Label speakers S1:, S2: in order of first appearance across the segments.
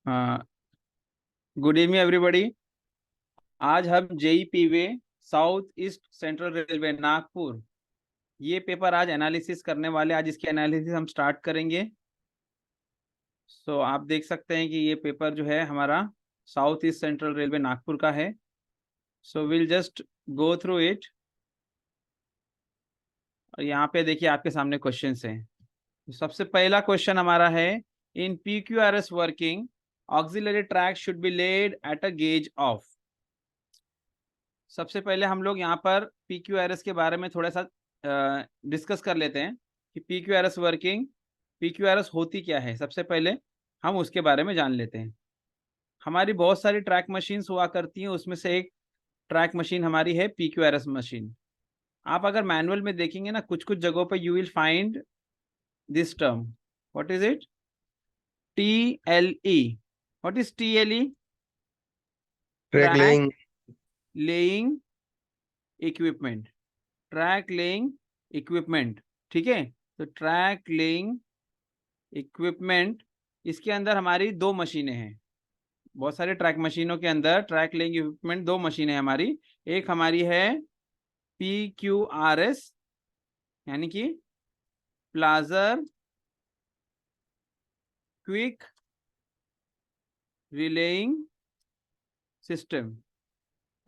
S1: हाँ, good evening everybody. आज हम JE P way south east central railway Nagpur ये पेपर आज एनालिसिस करने वाले। आज इसकी एनालिसिस हम स्टार्ट करेंगे। आप देख सकते हैं कि ये पेपर जो है हमारा south east central railway Nagpur का है। Will just go through it. और यहाँ पे देखिए आपके सामने क्वेश्चंस हैं। सबसे पहला क्वेश्चन हमारा है, in PQRS working auxiliary track should be laid at a gauge of. सबसे पहले हम लोग यहाँ पर PQRS के बारे में थोड़ा सा डिस्कस कर लेते हैं कि PQRS वर्किंग, PQRS होती क्या है। सबसे पहले हम उसके बारे में जान लेते हैं। हमारी बहुत सारी ट्रैक मशीन्स हुआ करती हैं, उसमें से एक ट्रैक मशीन हमारी है PQRS मशीन। आप अगर मैनुअल में देखेंगे ना, कुछ कुछ जगहों पे you will find this term. What is it? TLE। What is TLE?
S2: Track
S1: track
S2: laying
S1: laying equipment. Track laying equipment, ठीक है। तो ट्रैक लेइंग इक्विपमेंट, इसके अंदर हमारी दो मशीनें हैं। बहुत सारे ट्रैक मशीनों के अंदर ट्रैक लेइंग इक्विपमेंट दो मशीनें हैं हमारी। एक हमारी है PQRS यानी कि प्लाजर क्विक रिलेइंग सिस्टम,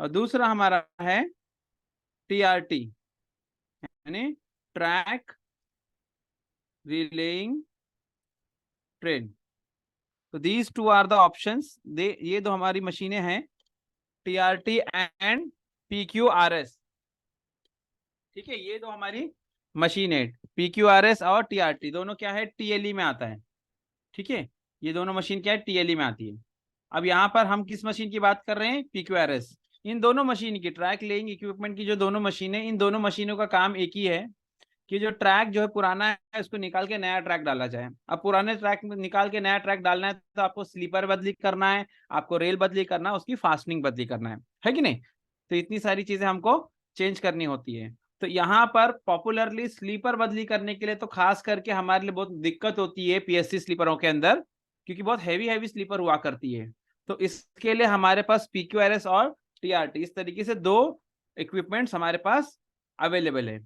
S1: और दूसरा हमारा है TRT यानी ट्रैक रिलेइंग ट्रेन। तो these two are the options. ये दो हमारी मशीनें हैं, TRT एंड PQRS। ठीक है, ये दो हमारी मशीन है, PQRS और TRT दोनों क्या है, TLE में आता है। ठीक है, ये दोनों मशीन क्या है, TLE में आती है। अब यहाँ पर हम किस मशीन की बात कर रहे हैं, PQRS। इन दोनों मशीन की ट्रैक लेइंग इक्विपमेंट की जो दोनों मशीन है, इन दोनों मशीनों का काम एक ही है कि जो ट्रैक जो है पुराना है उसको निकाल के नया ट्रैक डाला जाए। अब पुराने ट्रैक में निकाल के नया ट्रैक डालना है तो आपको स्लीपर बदली करना है, आपको रेल बदली करना है, उसकी फास्टनिंग बदली करना है कि नहीं। तो इतनी सारी चीजें हमको चेंज करनी होती है। तो यहाँ पर पॉपुलरली स्लीपर बदली करने के लिए तो खास करके हमारे लिए बहुत दिक्कत होती है PSC स्लीपरों के अंदर, क्योंकि बहुत हैवी हैवी स्लीपर हुआ करती है। तो इसके लिए हमारे पास PQRS और TRT इस तरीके से दो इक्विपमेंट्स हमारे पास अवेलेबल है।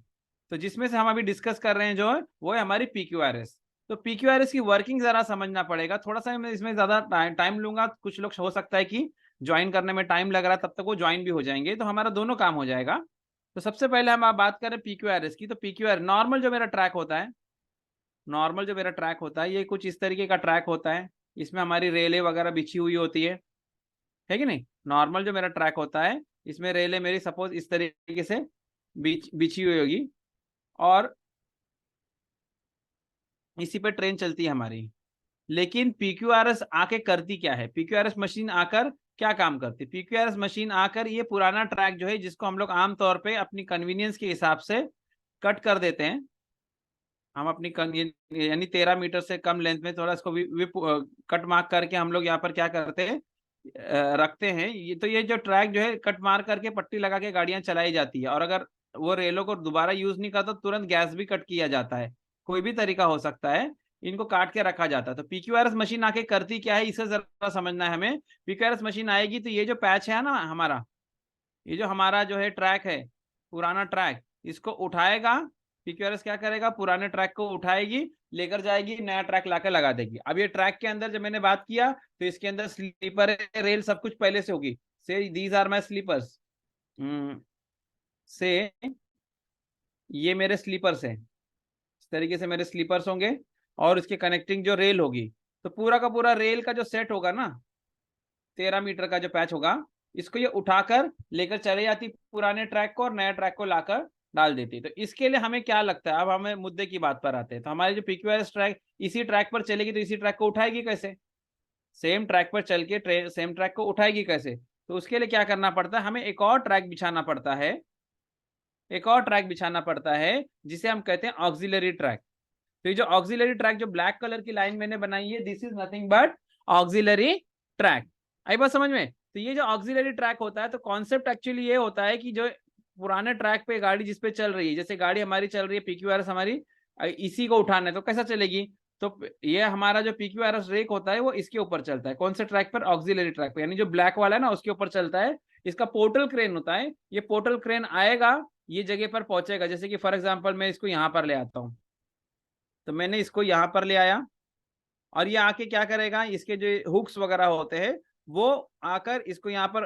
S1: तो जिसमें से हम अभी डिस्कस कर रहे हैं जो है वो है हमारी PQRS। तो PQRS की वर्किंग जरा समझना पड़ेगा थोड़ा सा। मैं इसमें ज्यादा टाइम लूंगा, कुछ लोग हो सकता है कि ज्वाइन करने में टाइम लग रहा है, तब तक वो ज्वाइन भी हो जाएंगे, तो हमारा दोनों काम हो जाएगा। तो सबसे पहले हम आप बात करें PQRS की। तो PQR नॉर्मल जो मेरा ट्रैक होता है, नॉर्मल जो मेरा ट्रैक होता है ये कुछ इस तरीके का ट्रैक होता है। इसमें हमारी रेले वगैरह बिछी हुई होती है कि नहीं। नॉर्मल जो मेरा ट्रैक होता है इसमें रेले मेरी सपोज इस तरीके से बिछी हुई होगी, और इसी पे ट्रेन चलती है हमारी। लेकिन PQRS आके करती क्या है, PQRS मशीन आकर क्या काम करती है? PQRS मशीन आकर ये पुराना ट्रैक जो है जिसको हम लोग आमतौर पे अपनी कन्वीनियंस के हिसाब से कट कर देते हैं। हम अपनी यानी 13 मीटर से कम लेंथ में थोड़ा इसको कट मार्क करके हम लोग यहाँ पर क्या करते हैं, रखते हैं। ये तो ये जो ट्रैक जो है कट मार करके पट्टी लगा के गाड़ियां चलाई जाती है, और अगर वो रेलों को दोबारा यूज नहीं करता तुरंत गैस भी कट किया जाता है। कोई भी तरीका हो सकता है, इनको काट के रखा जाता है। तो PQRS मशीन आके करती क्या है, इसे जरा समझना है हमें। PQRS मशीन आएगी तो ये जो पैच है ना हमारा, ये जो हमारा जो है ट्रैक है, पुराना ट्रैक, इसको उठाएगा। PQRS क्या करेगा, पुराने ट्रैक को उठाएगी, लेकर जाएगी, नया ट्रैक लाकर लगा देगी। अब ये ट्रैक के अंदर जब मैंने बात किया तो इसके अंदर स्लीपर है, रेल सब कुछ पहले से होगी। से दीज आर माई स्लीपर्स, से ये मेरे स्लीपर्स हैं, इस तरीके से मेरे स्लीपर्स होंगे, और इसके कनेक्टिंग जो रेल होगी, तो पूरा का पूरा रेल का जो सेट होगा ना, 13 मीटर का जो पैच होगा, इसको ये उठाकर लेकर चले जाती पुराने ट्रैक को, और नया ट्रैक को लाकर डाल देती। तो इसके लिए हमें क्या लगता है, अब हमें मुद्दे की बात पर आते हैं। तो हमारे जो PQRS ट्रैक इसी ट्रैक पर चलेगी, तो इसी ट्रैक को उठाएगी कैसे, सेम ट्रैक पर चल के सेम ट्रैक को उठाएगी कैसे। तो उसके लिए क्या करना पड़ता है, हमें एक और ट्रैक बिछाना पड़ता है, एक और ट्रैक बिछाना पड़ता है जिसे हम कहते हैं ऑक्सिलरी ट्रैक। तो ये जो ऑक्सिलरी ट्रैक जो ब्लैक कलर की लाइन मैंने बनाई है, this is nothing but auxiliary track. आई बात समझ में। तो ये जो ऑक्सिलरी ट्रैक होता है, तो कॉन्सेप्ट एक्चुअली ये होता है कि जो पुराने ट्रैक पे गाड़ी जिस पे चल रही है, जैसे गाड़ी हमारी चल रही है PQRS हमारी, इसी को उठाना है तो कैसा चलेगी, तो ये हमारा जो PQRS रेक होता है वो इसके ऊपर चलता है, कौन से ट्रैक पर, ऑक्सिलरी ट्रैक पर, यानी जो ब्लैक वाला है ना उसके ऊपर चलता है। इसका पोर्टल क्रेन होता है, ये पोर्टल क्रेन आएगा, ये जगह पर पहुंचेगा। जैसे कि फॉर एग्जांपल मैं इसको यहाँ पर ले आता हूँ, तो मैंने इसको यहाँ पर ले आया, और ये आके क्या करेगा, इसके जो हुक्स वगैरह होते हैं वो आकर इसको यहाँ पर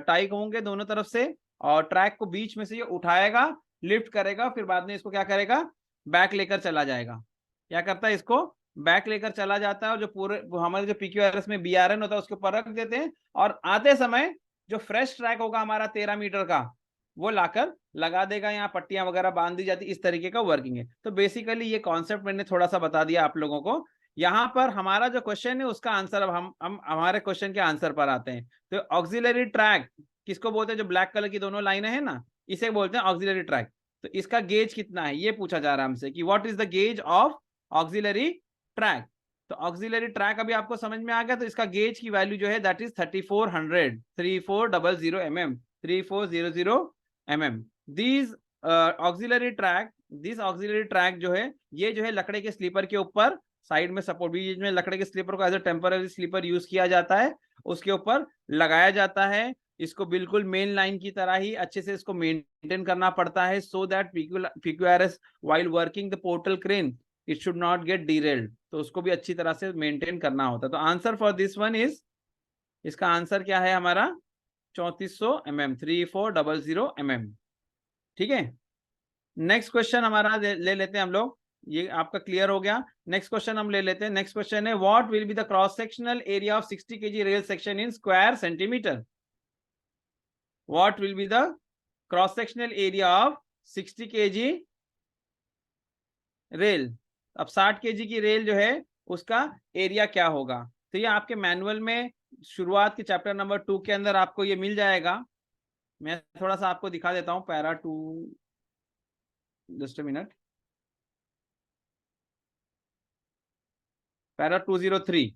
S1: टाई होंगे दोनों तरफ से, और ट्रैक को बीच में से ये उठाएगा, लिफ्ट करेगा, फिर बाद में इसको क्या करेगा, बैक लेकर चला जाएगा। क्या करता है, इसको बैक लेकर चला जाता है, और जो पूरे हमारे जो PQRS में BRN होता है उसके ऊपर रख देते हैं, और आते समय जो फ्रेश ट्रैक होगा हमारा 13 मीटर का, वो लाकर लगा देगा, यहाँ पट्टियां वगैरह बांध दी जाती, इस तरीके का वर्किंग है। तो बेसिकली ये कॉन्सेप्ट मैंने थोड़ा सा बता दिया आप लोगों को। यहाँ पर हमारा जो क्वेश्चन है उसका आंसर, अब हम हमारे क्वेश्चन के आंसर पर आते हैं। तो ऑक्सिलरी ट्रैक किसको बोलते हैं, जो ब्लैक कलर की दोनों लाइनें हैं ना, इसे बोलते हैं ऑक्सिलरी ट्रैक। तो इसका गेज कितना है ये पूछा जा रहा है हमसे, कि what is the gauge of auxiliary track. तो ऑक्सिलरी ट्रैक अभी आपको समझ में आ गया, तो इसका गेज की वैल्यू जो है that is 3400, 3400 mm, 3400 mm। These auxiliary track, this auxiliary track जो है, ये जो है लकड़े के स्लीपर के ऊपर साइड में सपोर्ट, बीच में लकड़े के स्लीपर को as a temporary sleeper use किया जाता है, उसके ऊपर लगाया जाता है। इसको बिल्कुल मेन लाइन की तरह ही अच्छे से इसको मेंटेन करना पड़ता है, so that PQRS while working the portal crane it should not gate derailed. तो उसको भी अच्छी तरह से मेंटेन करना होता है। तो answer for this one is, इसका आंसर क्या है हमारा, 3400 mm, 3400 mm। ठीक है, नेक्स्ट क्वेश्चन हमारा ले लेते हैं हम लोग, ये आपका क्लियर हो गया। नेक्स्ट क्वेश्चन हम ले लेते हैं। नेक्स्ट क्वेश्चन है, what will be the cross sectional area of 60 kg rail section in square centimetre. What will be the cross sectional area of 60 kg rail. अब 60 kg की रेल जो है उसका एरिया क्या होगा, तो ये आपके मैनुअल में शुरुआत के चैप्टर नंबर 2 के अंदर आपको ये मिल जाएगा। मैं थोड़ा सा आपको दिखा देता हूं, para 2, just a minute, para 203,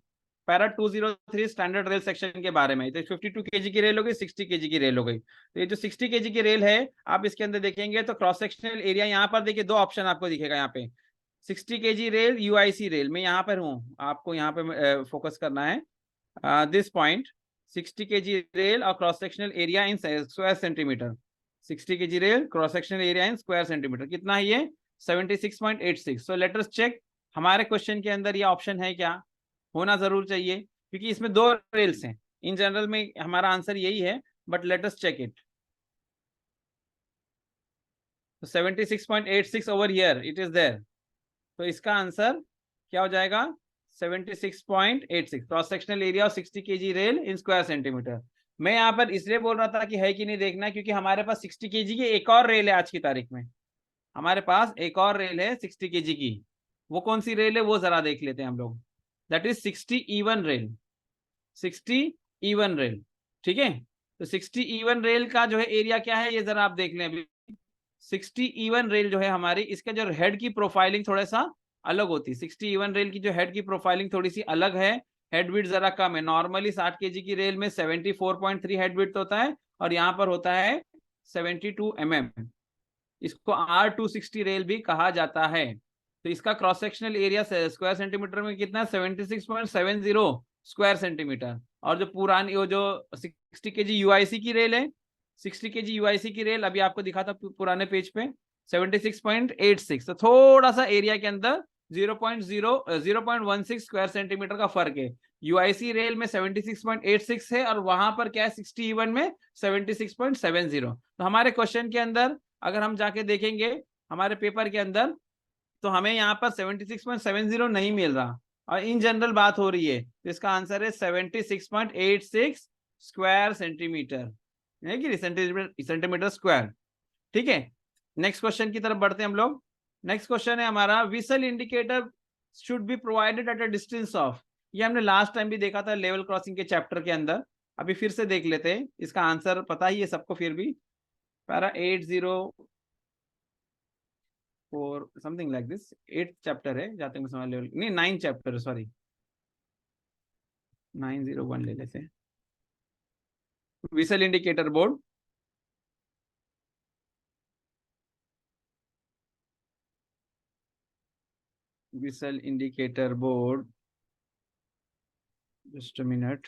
S1: para 203 standard rail section के बारे में। तो 52 kg की रेल हो गई, 60 kg की रेल हो गई। तो ये जो 60 kg की रेल है, आप इसके अंदर देखेंगे तो क्रॉस सेक्शनल एरिया यहाँ पर देखिए, दो ऑप्शन आपको दिखेगा यहाँ पे, 60 kg रेल, UIC रेल। मैं यहाँ पर हूँ, आपको यहाँ पे फोकस करना है, दिस पॉइंट, 60 kg रेल और cross sectional area in square centimetre. 60 kg rail, cross sectional area in square centimetre, कितना है ये, 76.86। सो लेट अस चेक हमारे क्वेश्चन के अंदर ये ऑप्शन है क्या, होना जरूर चाहिए, क्योंकि इसमें दो रेल्स हैं। इन जनरल में हमारा आंसर यही है, but let us check it. 76.86 over here it is there. तो इसका आंसर क्या हो जाएगा, 76.86, cross sectional area of 60 kg rail in square centimetre. मैं यहाँ पर इसलिए बोल रहा था कि है कि नहीं देखना, क्योंकि हमारे पास 60 kg की एक और रेल है आज की तारीख में, हमारे पास एक और रेल है 60 kg की। वो कौन सी रेल है वो जरा देख लेते हैं हम लोग, that is 60E1 rail, 60E1 rail. ठीक है, तो 60E1 रेल का जो है एरिया क्या है ये जरा आप देख लें अभी। 60E1 रेल जो है हमारी, इसका जो हेड की प्रोफाइलिंग थोड़ा सा अलग होती है। 60E1 रेल की जो हेड की प्रोफाइलिंग थोड़ी सी अलग है, हेड विड्थ जरा कम है। नॉर्मली 60 kg की रेल में 74.3 हेड विड्थ होता है, और यहाँ पर होता है 72 mm। इसको R260 रेल भी कहा जाता है। तो इसका cross sectional area square centimetre में कितना है, 76.70 स्क्वायर सेंटीमीटर। और जो पुरानी वो जो 60 kg UIC की रेल है, 60 kg UIC की रेल अभी आपको दिखा था पुराने पेज पे, 76.86। तो थोड़ा सा एरिया के अंदर 0.16 स्क्वायर सेंटीमीटर का फर्क है। UIC रेल में 76.86 है, और वहां पर क्या है 60E1 में 76.70। तो हमारे क्वेश्चन के अंदर अगर हम जाके देखेंगे हमारे पेपर के अंदर, तो हमें यहाँ पर 76.70 नहीं मिल रहा, और इन जनरल बात हो रही है, तो इसका आंसर है 76.86 स्क्वायर सेंटीमीटर, है कि सेंटीमीटर स्क्वायर। ठीक है, नेक्स्ट क्वेश्चन की तरफ बढ़ते हैं हम लोग। नेक्स्ट क्वेश्चन है हमारा, whistle indicator should be provided at a distance of. ये हमने लास्ट टाइम भी देखा था लेवल क्रॉसिंग के चैप्टर के अंदर, अभी फिर से देख लेते हैं। इसका आंसर पता ही है सबको, फिर भी para 804 something like this, 8 chapter है जहाँ तक मैं समझ, लेवल नहीं 9 चैप्टर है, सॉरी 901 ले लेते हैं। Whistle indicator board, whistle indicator board, just a minute.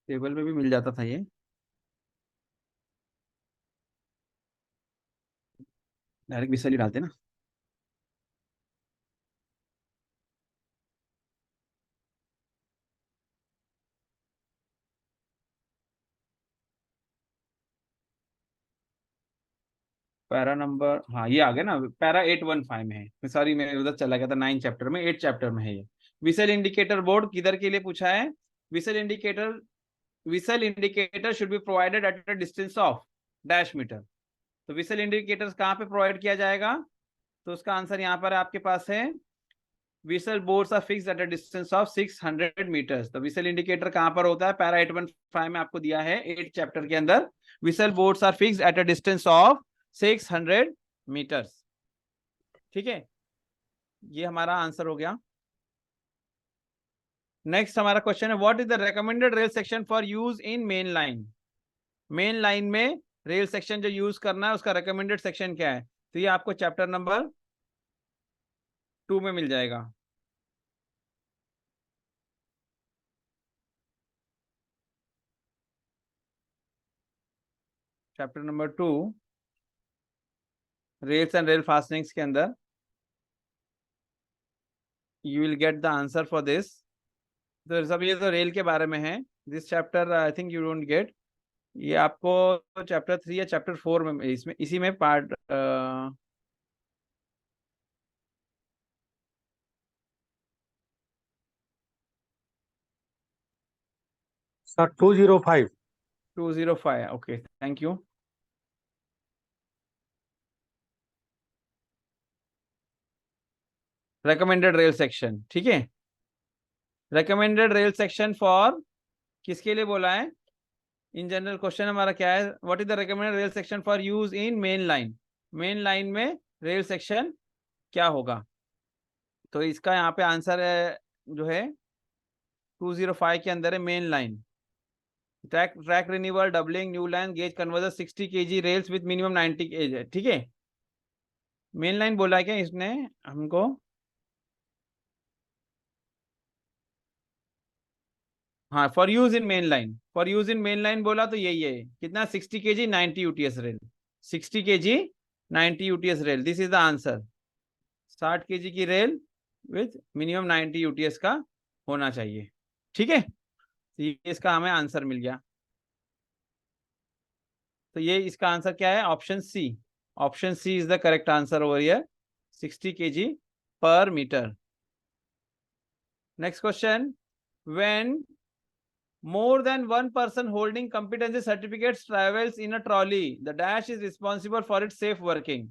S1: Table में भी मिल जाता था ये, डायरेक्ट विसल ही डालते ना। पैरा नंबर, हाँ ये आ गया ना, पैरा 815 में है, सॉरी मैं उधर चला गया था, 9 चैप्टर में, 8 चैप्टर में है ये। विसल इंडिकेटर बोर्ड किधर के लिए पूछा है? Whistle indicator, whistle indicator should be provided at a distance of dash metre. तो विसल इंडिकेटर्स कहाँ पे प्रोवाइड किया जाएगा? तो उसका आंसर यहाँ पर आपके पास है, whistle boards are fixed at a distance of 600 metres. तो विसल इंडिकेटर कहाँ पर होता है? पैरा 815 में आपको दिया है 8 चैप्टर के अंदर, whistle boards are fixed at a distance of 600 metres. ठीक है, ये हमारा आंसर हो गया। नेक्स्ट हमारा क्वेश्चन है, what is the recommended rail section for use in main line? Main line में रेल सेक्शन जो यूज करना है उसका रिकमेंडेड सेक्शन क्या है? तो ये आपको चैप्टर नंबर 2 में मिल जाएगा। Chapter number 2 rails and rail fastenings के अंदर you will get the answer for this. तो सब ये तो रेल के बारे में है, this chapter I think you don't get, ये आपको चैप्टर 3 या चैप्टर 4 में, इसमें इसी में part
S2: sir 205।
S1: 205, okay thank you. Recommended rail section, ठीक है, रिकमेंडेड रेल सेक्शन फॉर किसके लिए बोला है? इन जनरल क्वेश्चन हमारा क्या है, what is the recommended rail section for use in main line? Main line में रेल सेक्शन क्या होगा? तो इसका यहाँ पे आंसर है जो है 205 के अंदर है main line, track track renewal, doubling, new line, gauge conversion, 60 KG rails with minimum 90 KG है, ठीक है। मेन लाइन बोला है क्या इसने हमको? हाँ, for use in main line, for use in main line बोला तो यही है, कितना? 60 KG 90 UTS rail, 60 KG 90 UTS rail, this is the answer. 60 KG की रेल विथ मिनिमम 90 यूटीएस का होना चाहिए, ठीक है। तो ये इसका हमें आंसर मिल गया। तो ये इसका आंसर क्या है? Option C, option C is the correct answer over here, 60 KG per metre. Next question, when more than one person holding competency certificates travels in a trolley, the dash is responsible for its safe working।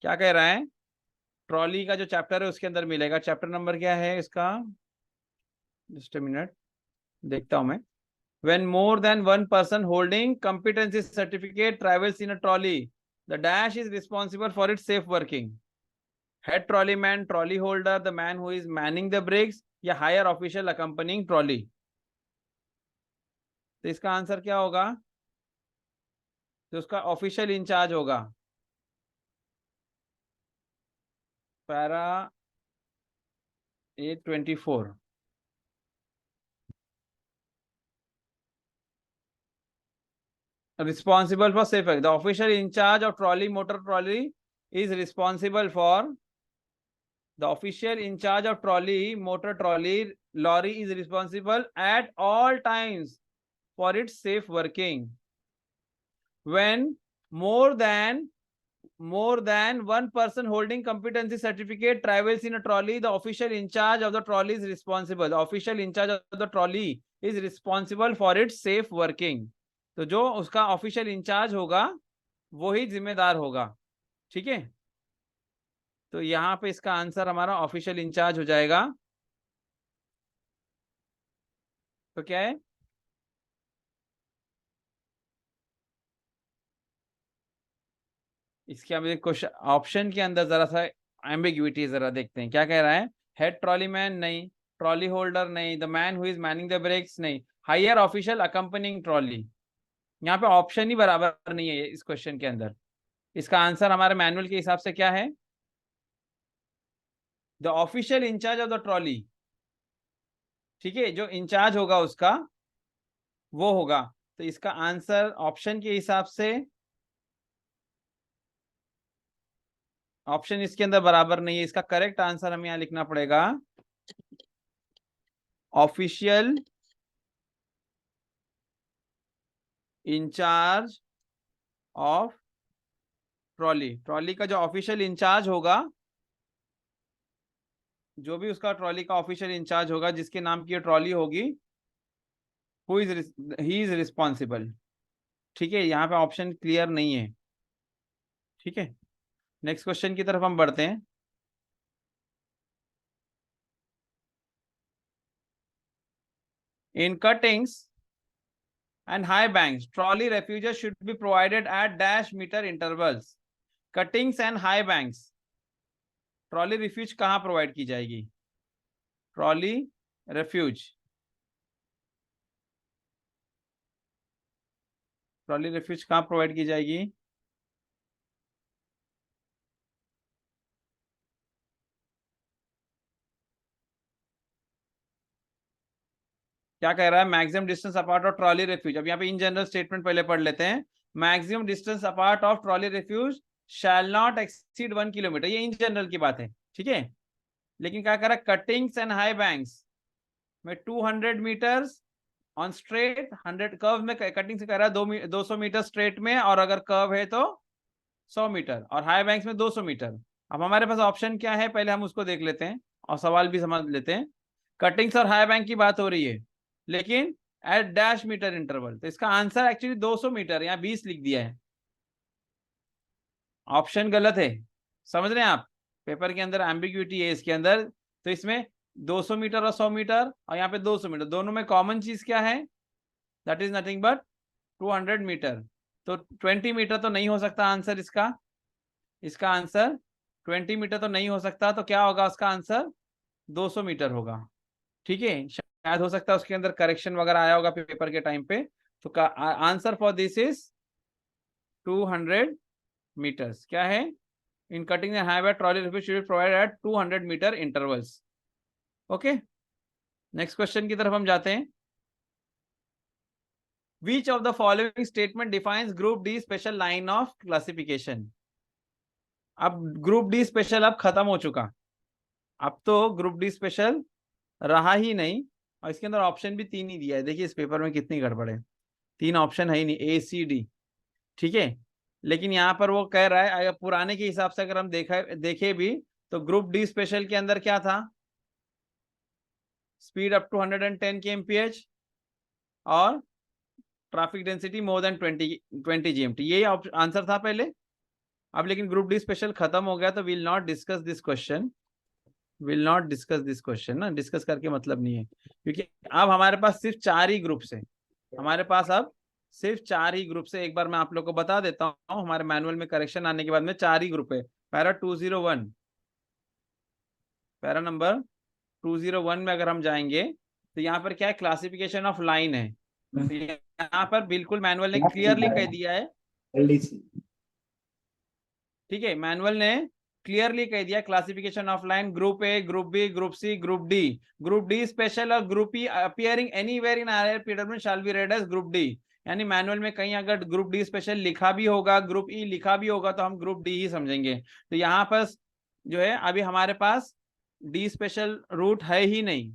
S1: क्या कह रहा है? Trolley का जो chapter है उसके अंदर मिलेगा, चैप्टर नंबर क्या है इसका? जस्ट अ मिनट, देखता हूं मैं। When more than one person holding competency certificate travels in a trolley, the dash is responsible for its safe working। Head trolley man, trolley holder, the man who is manning the brakes, या higher official accompanying trolley. तो इसका answer क्या होगा? तो उसका official incharge होगा, para 824। responsible for safe, the official in charge of trolley motor trolley is responsible for, the official in charge of trolley motor trolley lorry is responsible at all times for its safe working। When more than one person holding competency certificate travels in a trolley, the official in charge of the trolley is responsible, the official in charge of the trolley is responsible for its safe working। तो जो उसका official incharge होगा वो ही जिम्मेदार होगा, ठीक है। तो यहाँ पे इसका आंसर हमारा ऑफिशियल इंचार्ज हो जाएगा। तो क्या है? इसके हम क्वेश्चन ऑप्शन के अंदर जरा सा एम्बिग्युइटी जरा देखते हैं क्या कह रहा है। हेड ट्रॉली मैन नहीं, ट्रॉली होल्डर नहीं, the man who is manning the brakes नहीं, हायर ऑफिशियल अकम्पनिंग ट्रॉली। यहाँ पे ऑप्शन ही बराबर नहीं है इस क्वेश्चन के अंदर। इसका आंसर हमारे मैनुअल के हिसाब से क्या है, the official incharge of the trolley. ठीक है, जो इंचार्ज होगा उसका वो होगा। तो इसका आंसर ऑप्शन के हिसाब से, ऑप्शन इसके अंदर बराबर नहीं है। इसका करेक्ट आंसर हमें यहां लिखना पड़ेगा, official incharge of trolley. Trolley का जो ऑफिशियल इंचार्ज होगा, जो भी उसका ट्रॉली का ऑफिशियल इंचार्ज होगा, जिसके नाम की ट्रॉली होगी, who is he is responsible. ठीक है, यहाँ पे ऑप्शन क्लियर नहीं है। ठीक है, नेक्स्ट क्वेश्चन की तरफ हम बढ़ते हैं। इन cuttings and high banks, trolley refuges should be provided at dash meter intervals. Cuttings and high banks, trolley refuge कहाँ प्रोवाइड की जाएगी? ट्रॉली रिफ्यूज, ट्रॉली रिफ्यूज कहाँ प्रोवाइड की जाएगी? क्या कह रहा है? Maximum distance apart of trolley refuge. अब यहाँ पे इन जनरल स्टेटमेंट पहले पढ़ लेते हैं। Maximum distance apart of trolley refuge shall not exceed 1 kilometre, ये इन जनरल की बात है। ठीक है, लेकिन क्या कह रहा है? कटिंग्स एंड हाई बैंक्स में 200 मीटर्स ऑन स्ट्रेट, 100 कर्व में, कटिंग से कह रहा है 200 मीटर स्ट्रेट में, और अगर कर्व है तो 100 मीटर, और हाई बैंक्स में 200 मीटर। अब हमारे पास ऑप्शन क्या है, पहले हम उसको देख लेते हैं और सवाल भी समझ लेते हैं। कटिंग्स और हाई बैंक की बात हो रही है, लेकिन एट डैश मीटर इंटरवल, तो इसका आंसर एक्चुअली 200 मीटर, यहाँ 20 लिख दिया है। ऑप्शन गलत है, समझ रहे हैं आप? पेपर के अंदर एम्बिग्यूटी है इसके अंदर। तो इसमें 200 मीटर और 100 मीटर, और यहाँ पे 200 मीटर, दोनों में कॉमन चीज क्या है? That is nothing but 200 metre. तो 20 मीटर तो नहीं हो सकता आंसर इसका। इसका आंसर 20 मीटर तो नहीं हो सकता, तो क्या होगा उसका आंसर? 200 मीटर होगा। ठीक है, शायद हो सकता है उसके अंदर करेक्शन वगैरह आया होगा पेपर के टाइम पे। तो answer for this is 200 metres. क्या है? In cutting the highway trolley refuge should provide at 200 metre intervals. Okay, next question की तरफ हम जाते हैं। Which of the following statement defines group D special line of classification? अब group D special अब खत्म हो चुका, अब तो ग्रुप डी स्पेशल रहा ही नहीं। और इसके अंदर ऑप्शन भी 3 ही दिया है। देखिए इस पेपर में कितनी गड़बड़ है, 3 ऑप्शन है ही नहीं, ए सी डी। ठीक है, लेकिन यहाँ पर वो कह रहा है, अगर पुराने के हिसाब से अगर हम देखे भी, तो ग्रुप डी स्पेशल के अंदर क्या था? स्पीड अप टू 110 kmph और traffic density more than 20 GMT, यही आंसर था पहले। अब लेकिन ग्रुप डी स्पेशल खत्म हो गया, तो will not discuss this question, will not discuss this question ना, डिस्कस करके मतलब नहीं है, क्योंकि अब हमारे पास सिर्फ 4 ही ग्रुप्स है। हमारे पास अब सिर्फ 4 ही ग्रुप से। एक बार मैं आप लोग को बता देता हूँ, हमारे मैनुअल में करेक्शन आने के बाद में 4 ही ग्रुप है। पैरा 201, पैरा नंबर 201 में अगर हम जाएंगे, तो यहाँ पर क्या है? क्लासिफिकेशन ऑफ लाइन है। तो यहाँ पर बिल्कुल मैनुअल ने क्लियरली कह दिया है। ठीक है, मैनुअल ने क्लियरली कह दिया classification of line, group A, group B, group C, group D. Group D special और group E appearing anywhere in IRPW shall be read as group D. यानी मैनुअल में कहीं अगर ग्रुप डी स्पेशल लिखा भी होगा, ग्रुप ई लिखा भी होगा, तो हम ग्रुप डी ही समझेंगे। तो यहाँ पर जो है, अभी हमारे पास डी स्पेशल रूट है ही नहीं,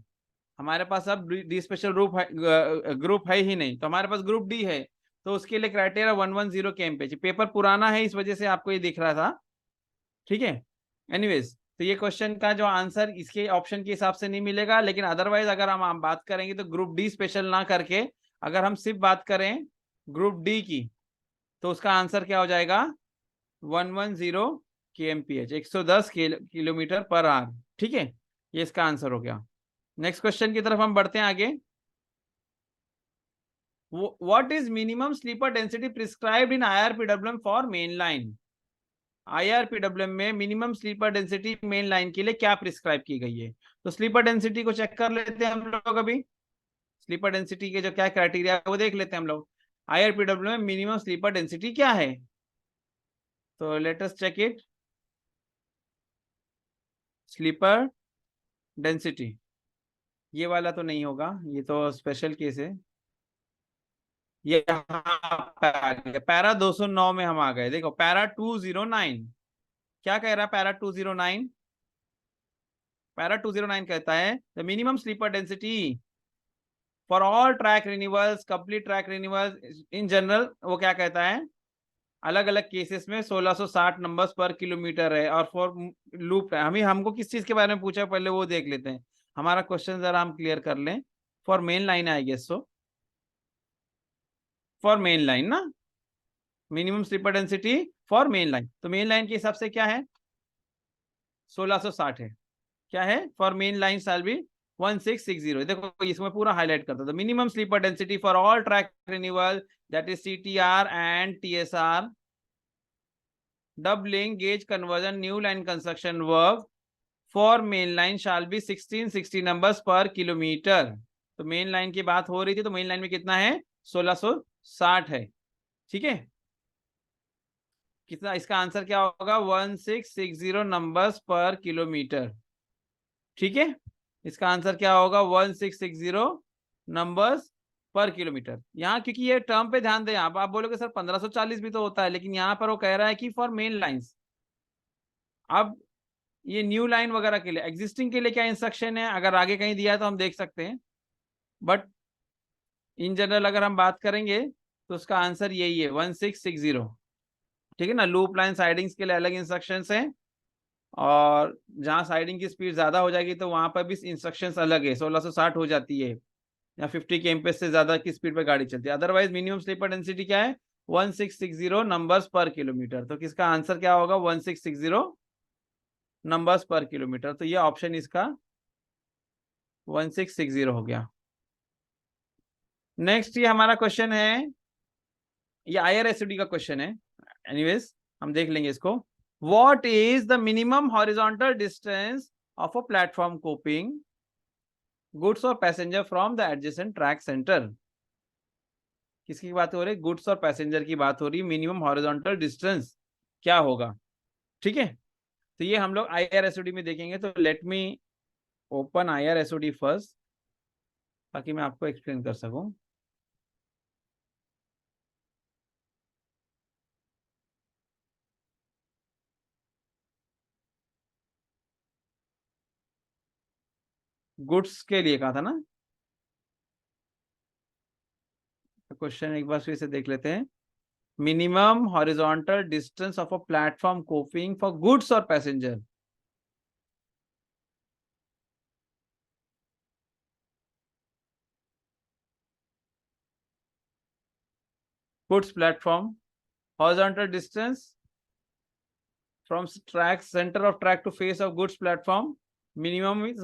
S1: हमारे पास अब डी स्पेशल ग्रुप है ही नहीं, तो हमारे पास ग्रुप डी है। तो उसके लिए क्राइटेरिया 110 kmph। पेपर पुराना है, इस वजह से आपको ये दिख रहा था। ठीक है, एनीवेज, तो ये क्वेश्चन का जो आंसर इसके ऑप्शन के हिसाब से नहीं मिलेगा, लेकिन अदरवाइज अगर हम बात करेंगे तो ग्रुप डी स्पेशल ना करके अगर हम सिर्फ बात करें ग्रुप डी की, तो उसका आंसर क्या हो जाएगा? 110 kmph, 110 किलोमीटर पर आवर। ठीक है, ये इसका आंसर हो गया। नेक्स्ट क्वेश्चन की तरफ हम बढ़ते हैं आगे। What is minimum sleeper density prescribed in IRPWM for main line? IRPWM में minimum sleeper density main line के लिए क्या प्रिस्क्राइब की गई है? तो स्लीपर डेंसिटी को चेक कर लेते हैं हम लोग अभी। स्लीपर डेंसिटी के जो क्या क्राइटेरिया है वो देख लेते हैं हम लोग। IRPWM में मिनिमम स्लीपर डेंसिटी क्या है? तो let us check it. Sleeper density ये वाला तो नहीं होगा, ये तो स्पेशल केस है। ये यहाँ पे आ गया, पैरा 209 में हम आ गए। देखो पैरा 209 क्या कह रहा है? पैरा 209, पैरा 209 कहता है the minimum sleeper density for all track renewals, complete track renewals in general, वो क्या कहता है? अलग अलग केसेस में 1660 नंबर्स पर किलोमीटर है। और फॉर लूप हमें हमको किस चीज के बारे में पूछा है पहले वो देख लेते हैं। हमारा क्वेश्चन जरा हम क्लियर कर लें। For main line I guess so, for main line ना, minimum sleeper density for main line, तो मेन लाइन के हिसाब से क्या है? 1660 है। क्या है? For main line shall be 1660। देखो इसमें पूरा हाईलाइट करता था। Minimum sleeper density for all track renewal that is CTR and TSR, doubling gauge conversion new line construction work for main line shall be 1660 numbers per kilometer। तो main line की बात हो रही थी, तो मेन लाइन में कितना है? 1660 है। ठीक है, कितना? इसका आंसर क्या होगा? 1660 नंबर्स पर किलोमीटर। ठीक है, इसका आंसर क्या होगा? 1660 नंबर्स पर किलोमीटर। यहाँ क्योंकि ये टर्म पे ध्यान दें, आप बोलोगे सर 1540 भी तो होता है, लेकिन यहाँ पर वो कह रहा है कि फॉर मेन लाइंस। अब ये न्यू लाइन वगैरह के लिए, एग्जिस्टिंग के लिए क्या इंस्ट्रक्शन है अगर आगे कहीं दिया है तो हम देख सकते हैं, बट इन जनरल अगर हम बात करेंगे तो उसका आंसर यही है 1660। ठीक है ना, लूप लाइन साइडिंग्स के लिए अलग इंस्ट्रक्शन हैं, और जहाँ साइडिंग की स्पीड ज्यादा हो जाएगी तो वहां पर भी इंस्ट्रक्शंस अलग है, 1660 हो जाती है या 50 kmph से ज्यादा की स्पीड पर गाड़ी चलती है। अदरवाइज मिनिमम स्लीपर डेंसिटी क्या है? 1660 नंबर्स पर किलोमीटर। तो किसका आंसर क्या होगा? 1660 नंबर्स पर किलोमीटर। तो ये ऑप्शन इसका 1660 हो गया। नेक्स्ट ये हमारा क्वेश्चन है, ये IRSOD का क्वेश्चन है। एनीवेज हम देख लेंगे इसको। What is the minimum horizontal distance of a platform coping goods और passenger from the adjacent track centre? किसकी बात हो रही है? गुड्स और पैसेंजर की बात हो रही है। मिनिमम हॉरिजॉन्टल डिस्टेंस क्या होगा? ठीक है, तो ये हम लोग IRSOD में देखेंगे। तो let me open IRSOD first ताकि मैं आपको एक्सप्लेन कर सकूं। गुड्स के लिए कहा था ना, क्वेश्चन एक बार फिर से देख लेते हैं। Minimum horizontal distance of a platform coping for goods और passenger. Goods platform horizontal distance from track centre of track to face of goods platform minimum is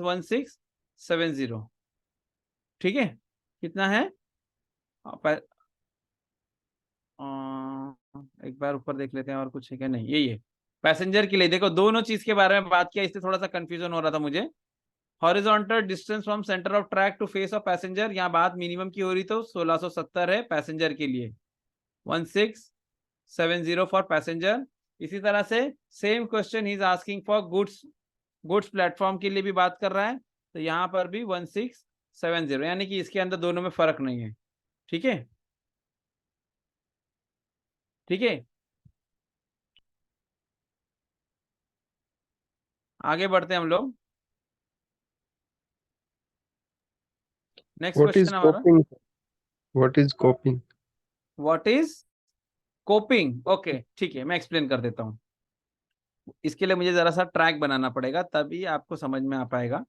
S1: 1670। ठीक है, कितना है? एक बार ऊपर देख लेते हैं और कुछ है क्या? नहीं, यही है पैसेंजर के लिए। देखो दोनों चीज के बारे में बात किया, इससे थोड़ा सा कंफ्यूजन हो रहा था मुझे। Horizontal distance from centre of track to face of passenger, यहाँ बात मिनिमम की हो रही तो 1670 है पैसेंजर के लिए, 1670 फॉर पैसेंजर। इसी तरह से same question he is asking for goods, goods platform के लिए भी बात कर रहा है, तो यहाँ पर भी 1670, यानी कि इसके अंदर दोनों में फर्क नहीं है। ठीक है, ठीक है, आगे बढ़ते हैं हम लोग। नेक्स्ट
S3: What is
S1: क्वेश्चन हमारा,
S3: coping? What is coping?
S1: What is coping? Okay ठीक है, मैं एक्सप्लेन कर देता हूँ। इसके लिए मुझे जरा सा ट्रैक बनाना पड़ेगा तभी आपको समझ में आ पाएगा।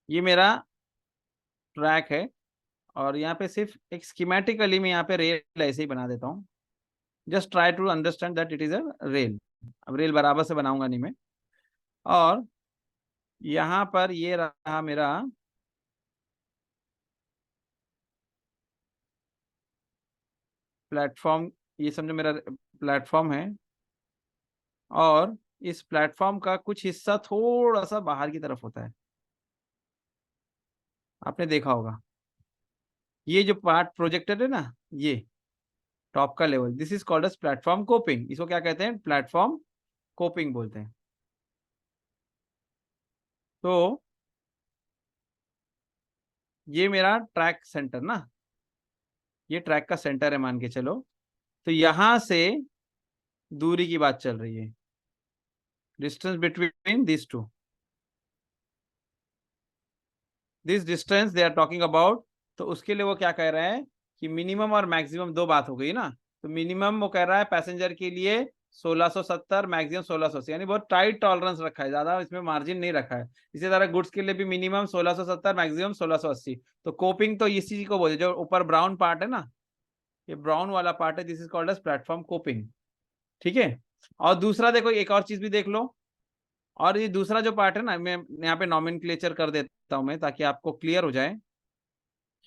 S1: ये मेरा ट्रैक है और यहाँ पे सिर्फ एक स्कीमेटिकली मैं यहाँ पे रेल ऐसे ही बना देता हूँ। Just try to understand that it is a rail. अब रेल बराबर से बनाऊंगा नहीं मैं। और यहाँ पर ये रहा मेरा प्लेटफॉर्म, ये समझो मेरा प्लेटफॉर्म है, और इस प्लेटफॉर्म का कुछ हिस्सा थोड़ा सा बाहर की तरफ होता है, आपने देखा होगा। ये जो पार्ट प्रोजेक्टेड है ना, ये टॉप का level, this is called as platform coping. इसको क्या कहते हैं? प्लेटफॉर्म कोपिंग बोलते हैं। तो ये मेरा ट्रैक सेंटर ना, ये ट्रैक का सेंटर है मान के चलो। तो यहां से दूरी की बात चल रही है, distance between this two, this distance they are talking about. तो उसके लिए वो क्या कह रहा है कि मिनिमम और मैक्सिमम दो बात हो गई ना। तो मिनिमम वो कह रहा है पैसेंजर के लिए 1670, मैक्सिमम 1680, यानी बहुत टाइट टॉलरेंस रखा है, ज्यादा इसमें मार्जिन नहीं रखा है। इसी तरह गुड्स के लिए भी मिनिमम 1670, मैक्सिमम 1680। तो कोपिंग तो इसी चीज को बोलते हैं, जो ऊपर ब्राउन पार्ट है ना, ये ब्राउन वाला पार्ट है, this is called as platform coping. ठीक है। और दूसरा देखो, एक और चीज भी देख लो। और ये दूसरा जो पार्ट है ना, मैं यहाँ पे नॉमेनक्लेचर कर देता हूं मैं, ताकि आपको क्लियर हो जाए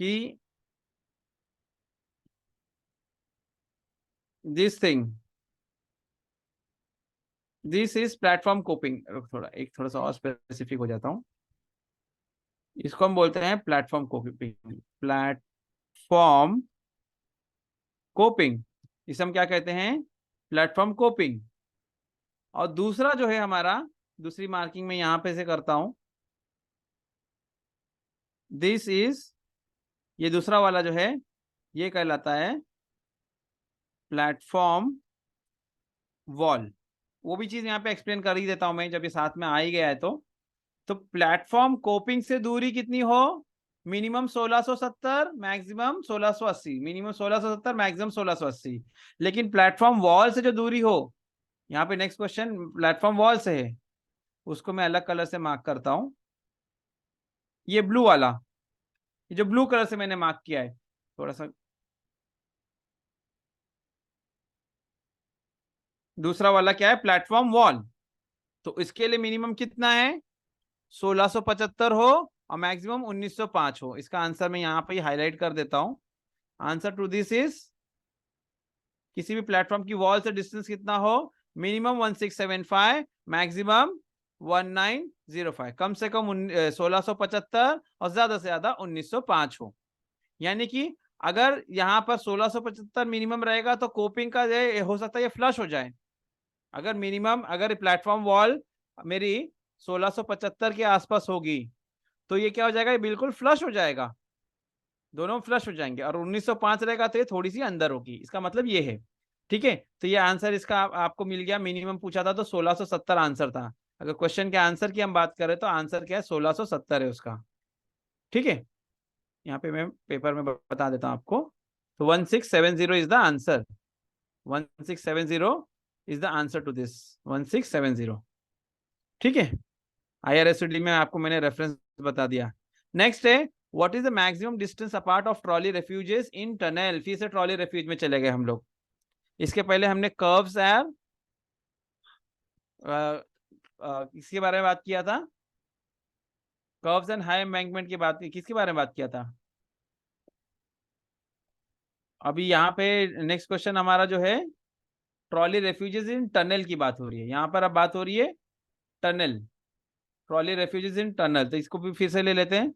S1: कि this thing, this is platform coping. थोड़ा सा और स्पेसिफिक हो जाता हूँ। इसको हम बोलते हैं प्लेटफॉर्म कोपिंग, प्लेटफॉर्म कोपिंग, इसे हम क्या कहते हैं? Platform coping. और दूसरा जो है हमारा, दूसरी मार्किंग में यहां पे से करता हूं, दिस इज, ये दूसरा वाला जो है ये कहलाता है प्लेटफॉर्म वॉल। वो भी चीज यहाँ पे एक्सप्लेन कर ही देता हूं मैं, जब ये साथ में आ ही गया है तो प्लेटफॉर्म कोपिंग से दूरी कितनी हो? Minimum 1670, maximum 1680, minimum 1670, maximum 1680। लेकिन प्लेटफॉर्म वॉल से जो दूरी हो, यहाँ पे नेक्स्ट क्वेश्चन प्लेटफॉर्म वॉल से है, उसको मैं अलग कलर से मार्क करता हूं। ये ब्लू वाला, ये जो ब्लू कलर से मैंने मार्क किया है, थोड़ा सा दूसरा वाला क्या है? Platform wall. तो इसके लिए मिनिमम कितना है? 1675 हो और मैक्सिमम 1905 हो। इसका आंसर मैं यहाँ पे हाईलाइट कर देता हूं। आंसर टू दिस इज, किसी भी प्लेटफॉर्म की वॉल से डिस्टेंस कितना हो? मिनिमम 1675, मैक्सिमम 1905, कम से कम 1675 और ज्यादा से ज्यादा 1905 हो। यानी कि अगर यहाँ पर 1675 मिनिमम रहेगा तो कोपिंग का हो सकता है ये फ्लश हो जाए। अगर मिनिमम, अगर प्लेटफॉर्म वॉल मेरी 1675 के आसपास होगी तो ये क्या हो जाएगा? ये बिल्कुल फ्लश हो जाएगा, दोनों फ्लश हो जाएंगे। और 1905 रहेगा तो ये थोड़ी सी अंदर होगी, इसका मतलब ये है। ठीक है। तो ये आंसर इसका आपको मिल गया। मिनिमम पूछा था तो 1670 आंसर था। अगर क्वेश्चन के आंसर की हम बात करें तो आंसर क्या है? 1670 है उसका। ठीक है। यहाँ पे मैं पेपर में बता देता हूँ आपको। तो 1670 is the answer, 1670 is the answer to this, 1670। ठीक है। IRSD में आपको मैंने रेफरेंस बता दिया। नेक्स्ट है, what is the maximum distance apart of trolley refuges in tunnel. फिर से ट्रॉली रेफ्यूज में चले गए हम लोग। इसके पहले हमने कर्व्स यार किसके बारे में बात किया था? कर्व्स एंड हाई एम्बैंकमेंट की बात, किसके बारे में बात किया था? अभी यहाँ पे नेक्स्ट क्वेश्चन हमारा जो है, ट्रॉली रेफ्यूजेस इन टनल की बात हो रही है। यहाँ पर अब बात हो रही है tunnel, trolley refuges in tunnel. तो इसको भी फिर से ले लेते हैं।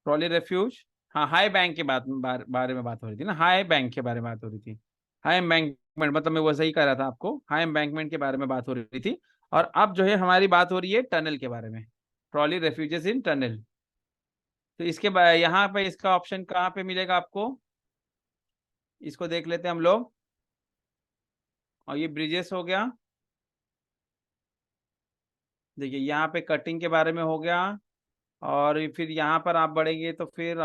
S1: ट्रॉली रेफ्यूज, हाँ, हाई बैंक के बारे में बात हो रही थी ना, हाई बैंक के बारे में बात हो रही थी। हाई एम्बैंकमेंट मतलब मैं वो सही कह रहा था आपको, हाई एम्बैंकमेंट के बारे में बात हो रही थी। और अब जो है हमारी बात हो रही है टनल के बारे में, ट्रॉली रेफ्यूजेस इन टनल। तो इसके यहाँ पे इसका ऑप्शन कहाँ पे मिलेगा आपको? इसको देख लेते हैं हम लोग। और ये ब्रिजेस हो गया, देखिए यहाँ पे कटिंग के बारे में हो गया। और फिर यहाँ पर आप बढ़ेंगे तो फिर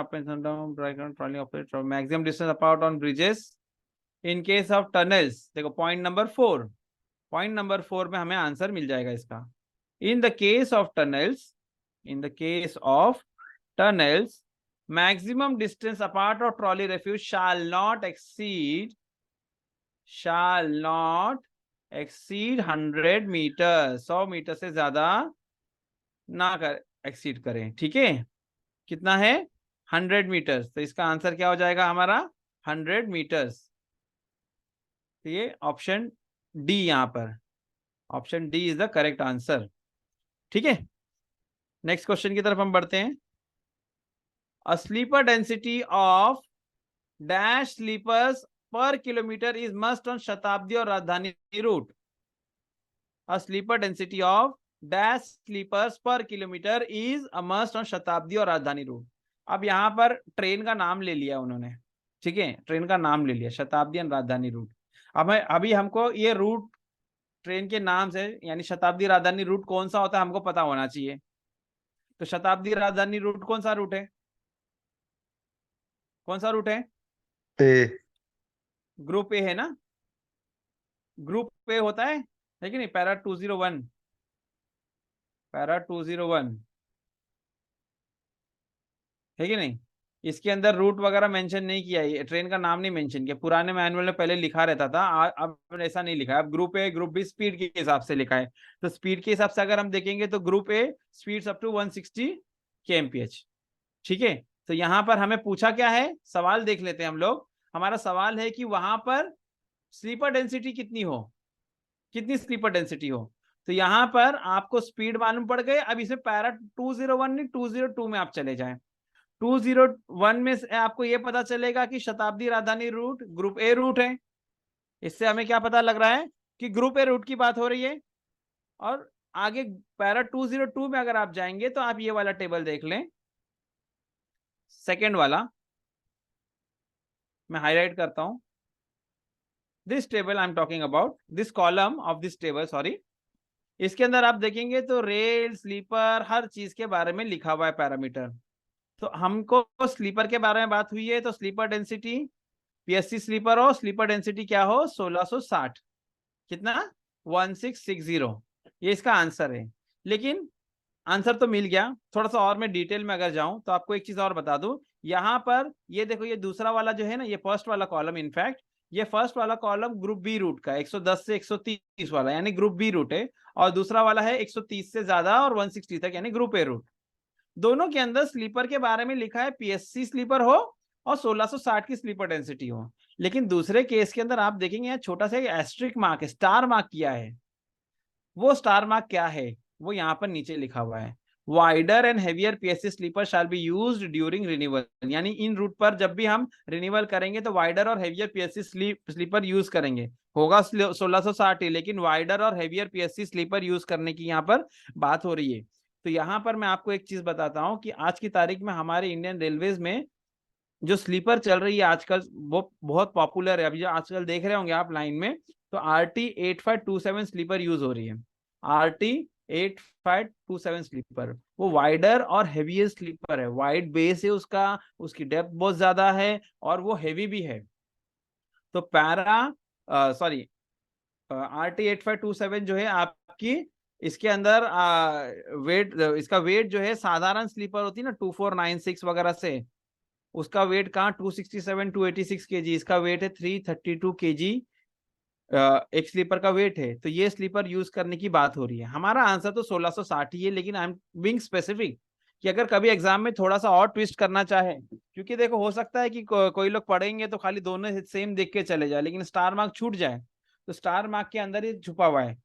S1: maximum distance apart on bridges in case of tunnels. देखो पॉइंट नंबर 4, पॉइंट नंबर 4 में हमें आंसर मिल जाएगा इसका। In the case of tunnels, in the case of tunnels, maximum distance apart of trolley refuge shall not exceed 100 metre. 100 metre से ज्यादा ना कर एक्सीड करें, ठीक है। कितना है 100 मीटर्स, तो इसका आंसर क्या हो जाएगा हमारा 100 मीटर्स। तो ये ऑप्शन डी, यहाँ पर option D is the correct answer, ठीक है। नेक्स्ट क्वेश्चन की तरफ हम बढ़ते हैं। A sleeper density of dash sleepers per kilometre is must on Shatabdi और Rajdhani route. A sleeper density of dash sleepers per kilometre is a must on Shatabdi और Rajdhani root. अब यहाँ पर ट्रेन का नाम ले लिया उन्होंने, ठीक है, ट्रेन का नाम ले लिया, शताब्दी और राजधानी रूट। अब अभी हमको ये रूट ट्रेन के नाम से, यानी शताब्दी राजधानी रूट कौन सा होता है हमको पता होना चाहिए। तो शताब्दी राजधानी रूट कौन सा रूट है, कौन सा रूट है?
S3: A.
S1: ग्रुप ए है ना, ग्रुप ए होता है कि नहीं, पैरा 201, पैरा 201 है कि नहीं। इसके अंदर रूट वगैरह मेंशन नहीं किया है, ट्रेन का नाम नहीं मेंशन किया। पुराने मैनुअल में पहले लिखा रहता था, अब ऐसा नहीं लिखा है। अब group A group B speed के हिसाब से लिखा है। तो स्पीड के हिसाब से अगर हम देखेंगे तो group A speeds up to 160 kmph, ठीक है। तो यहाँ पर हमें पूछा क्या है, सवाल देख लेते हैं हम लोग। हमारा सवाल है कि वहां पर स्लीपर डेंसिटी कितनी हो, कितनी स्लीपर डेंसिटी हो। तो यहाँ पर आपको स्पीड मालूम पड़ गए। अब इसे पैरा 201 नहीं 202 में आप चले जाएं। 201 में से आपको यह पता चलेगा कि शताब्दी राजधानी रूट ग्रुप ए रूट है। इससे हमें क्या पता लग रहा है कि ग्रुप ए रूट की बात हो रही है। और आगे पैरा 202 में अगर आप जाएंगे तो आप ये वाला टेबल देख लें, सेकेंड वाला मैं हाईलाइट करता हूं। This table I am talking about, this column of this table, sorry. इसके अंदर आप देखेंगे तो रेल स्लीपर हर चीज के बारे में लिखा हुआ है पैरामीटर। तो हमको स्लीपर के बारे में बात हुई है, तो स्लीपर डेंसिटी पीएससी स्लीपर हो, स्लीपर डेंसिटी क्या हो 1660, कितना 1660, ये इसका आंसर है। लेकिन आंसर तो मिल गया, थोड़ा सा और मैं डिटेल में अगर जाऊं तो आपको एक चीज और बता दूं। यहां पर ये देखो, ये दूसरा वाला जो है ना, ये फर्स्ट वाला कॉलम, इनफैक्ट ये फर्स्ट वाला कॉलम ग्रुप बी रूट का 110 से 130 वाला, यानी ग्रुप बी रूट है। और दूसरा वाला है 130 से ज्यादा और 160 तक, यानी ग्रुप ए रूट। दोनों के अंदर स्लीपर के बारे में लिखा है पीएससी स्लीपर हो और 1660 की स्लीपर डेंसिटी हो। लेकिन दूसरे केस के अंदर आप देखेंगे यहाँ छोटा सा एस्ट्रिक मार्क है, स्टार मार्क किया है। वो स्टार मार्क क्या है, वो यहाँ पर नीचे लिखा हुआ है, wider and heavier PSC sleeper shall be used during renewal. यानी इन रूट पर जब भी हम रिन्यूअल करेंगे तो वाइडर और हेवियर पीएससी स्लीपर यूज करेंगे। होगा 1660 ही, लेकिन वाइडर और हेवियर पीएससी स्लीपर यूज करने की यहाँ पर बात हो रही है। तो यहाँ पर मैं आपको एक चीज बताता हूँ कि आज की तारीख में हमारे इंडियन रेलवेज में जो स्लीपर चल रही है आजकल, वो बहुत पॉपुलर है। अभी जो आजकल देख रहे होंगे आप लाइन में, तो RT8527 स्लीपर यूज हो रही है। RT8527 स्लीपर वो वाइडर और हेवीएस्ट स्लीपर है, वाइड बेस है उसका, उसकी डेप्थ बहुत ज्यादा है और वो हेवी भी है। तो RT8527 जो है आपकी, इसके अंदर वेट, इसका वेट जो है साधारण स्लीपर होती है ना 2496 वगैरह से, उसका वेट कहाँ 267 286 kg, इसका वेट है 332 kg एक स्लीपर का वेट है। तो ये स्लीपर यूज करने की बात हो रही है। हमारा आंसर तो 1660 ही है, लेकिन आई एम बीइंग स्पेसिफिक कि अगर कभी एग्जाम में थोड़ा सा और ट्विस्ट करना चाहे, क्योंकि देखो हो सकता है कि कोई लोग पढ़ेंगे तो खाली दोनों सेम देख के चले जाए, लेकिन स्टार मार्क छूट जाए। तो स्टार मार्क के अंदर ये छुपा हुआ है।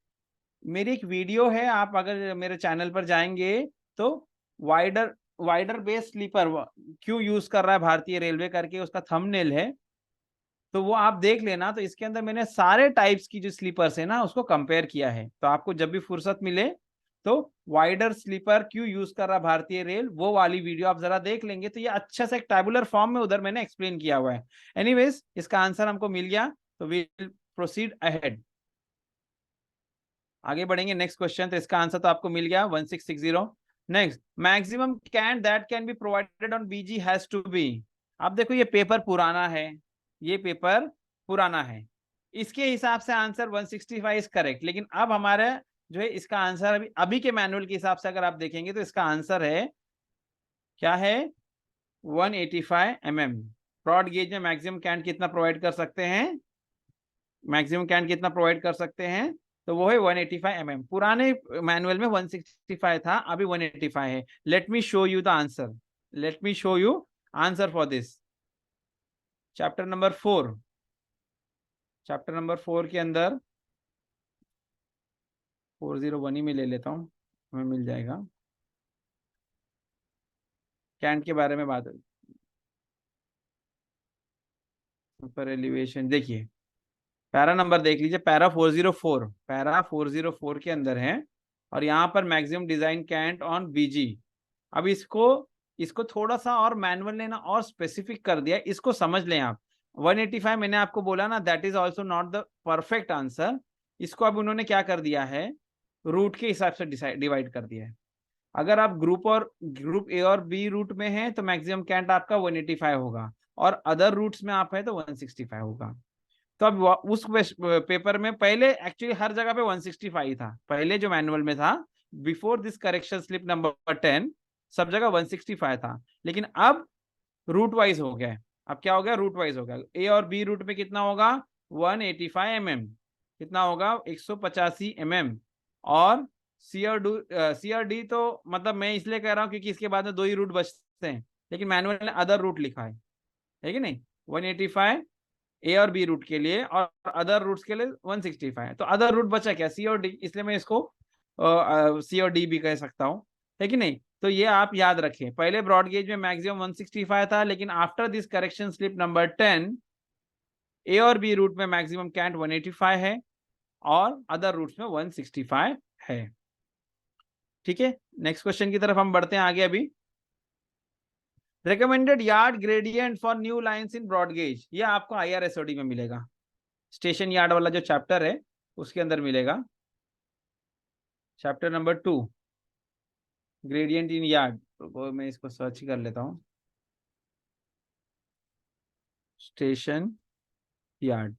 S1: मेरी एक वीडियो है, आप अगर मेरे चैनल पर जाएंगे तो वाइडर वाइडर बेस स्लीपर क्यों यूज कर रहा है भारतीय रेलवे करके उसका थंबनेल है, तो वो आप देख लेना। तो इसके अंदर मैंने सारे टाइप्स की जो स्लीपर्स है ना उसको कंपेयर किया है। तो आपको जब भी फुर्सत मिले तो वाइडर स्लीपर क्यों यूज कर रहा भारतीय रेल, वो वाली वीडियो आप जरा देख लेंगे तो ये अच्छा सा एक टेबुलर फॉर्म में उधर मैंने एक्सप्लेन किया हुआ है। एनीवेज, इसका आंसर हमको मिल गया, तो वी विल प्रोसीड अहेड, आगे बढ़ेंगे। नेक्स्ट क्वेश्चन, तो इसका आंसर तो आपको मिल गया 1660। Next, maximum can that can be provided on BG has to be. अब देखो ये पेपर पुराना है, ये पेपर पुराना है, इसके हिसाब से आंसर 165 इज करेक्ट। लेकिन अब हमारे जो है इसका आंसर अभी के मैनुअल के हिसाब से अगर आप देखेंगे तो इसका आंसर है क्या है 185 mm। ब्रॉड गेज में मैक्सिमम कैन कितना प्रोवाइड कर सकते हैं, मैक्सिमम कैन कितना प्रोवाइड कर सकते हैं तो वो है 185 mm। पुराने मैनुअल में 165 था, अभी 185 है। Let me show you the answer, let me show you answer for this. Chapter number 4, chapter number 4 के अंदर 401 ही में ले लेता हूँ, हमें मिल जाएगा। कैंट के बारे में बात हुई, सुपर एलिवेशन। देखिए पैरा नंबर देख लीजिए, पैरा 404, पैरा 404 के अंदर है, और यहाँ पर मैक्सिमम डिजाइन कैंट ऑन बीजी। अब इसको इसको थोड़ा सा और मैनुअल ने ना और स्पेसिफिक कर दिया, इसको समझ लें आप। 185 मैंने आपको बोला ना, that is also not the perfect answer. इसको अब उन्होंने क्या कर दिया है, रूट के हिसाब से डिवाइड कर दिया है। अगर आप ग्रुप ए और बी रूट में हैं तो मैक्सिमम कैंट आपका 185 होगा, और अदर रूट्स में आप है तो 165 होगा। तो अब उस पेपर में पहले एक्चुअली हर जगह पे 165 था, पहले जो मैनुअल में था, before this correction slip number 10 सब जगह 165 था। लेकिन अब रूट वाइज हो गया है। अब क्या हो गया, रूट वाइज हो गया। ए और बी रूट में कितना होगा, 185 mm, कितना होगा 185 mm। और सी और डी तो मतलब मैं इसलिए कह रहा हूँ क्योंकि इसके बाद में 2 ही रूट बचते हैं, लेकिन मैनुअल ने अदर रूट लिखा है कि नहीं। 185 ए और बी रूट के लिए, और अदर रूट्स के लिए 165। तो अदर रूट बचा क्या, सी और डी, इसलिए मैं इसको सी और डी भी कह सकता हूँ, है कि नहीं। तो ये आप याद रखें, पहले ब्रॉड गेज में मैक्सिमम 165 था, लेकिन after this correction slip number 10 ए और बी रूट में मैक्सिमम कैंट 185 है, और अदर रूट्स में 165 है। ठीक है, नेक्स्ट क्वेश्चन की तरफ हम बढ़ते हैं आगे। अभी recommended yard gradient for new lines in broad gauge, ये आपको IRSOD में मिलेगा, स्टेशन यार्ड वाला जो चैप्टर है उसके अंदर मिलेगा। चैप्टर नंबर 2, ग्रेडियंट इन यार्ड। तो मैं इसको सर्च कर लेता हूँ, स्टेशन यार्ड।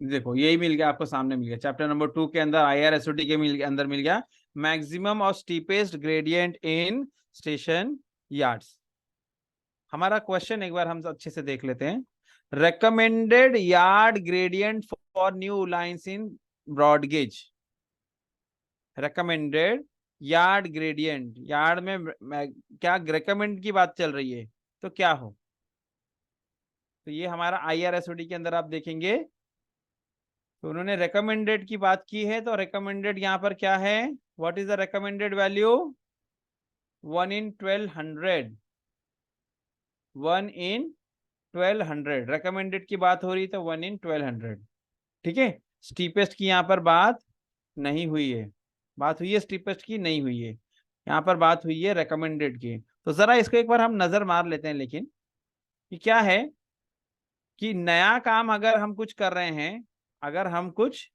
S1: देखो यही मिल गया आपको, सामने मिल गया, चैप्टर नंबर 2 के अंदर IRSOD के अंदर मिल गया, मैक्सिमम और steepest gradient in station yards. हमारा क्वेश्चन एक बार हम अच्छे से देख लेते हैं। recommended yard gradient for new lines in broad gauge. recommended yard gradient, yard में क्या रेकमेंड की बात चल रही है, तो क्या हो। तो ये हमारा IRSOD के अंदर आप देखेंगे, तो उन्होंने रेकमेंडेड की बात की है, तो रेकमेंडेड यहाँ पर क्या है, what is the recommended value, 1 in 1200, 1 in 1200 recommended की बात हो रही, तो 1 in 1200। ठीक है, स्टीपेस्ट की यहाँ पर बात नहीं हुई है, बात हुई है स्टीपेस्ट की नहीं हुई है, यहाँ पर बात हुई है रेकमेंडेड की। तो जरा इसको एक बार हम नजर मार लेते हैं, लेकिन कि क्या है कि नया काम अगर हम कुछ कर रहे हैं, अगर हम कुछ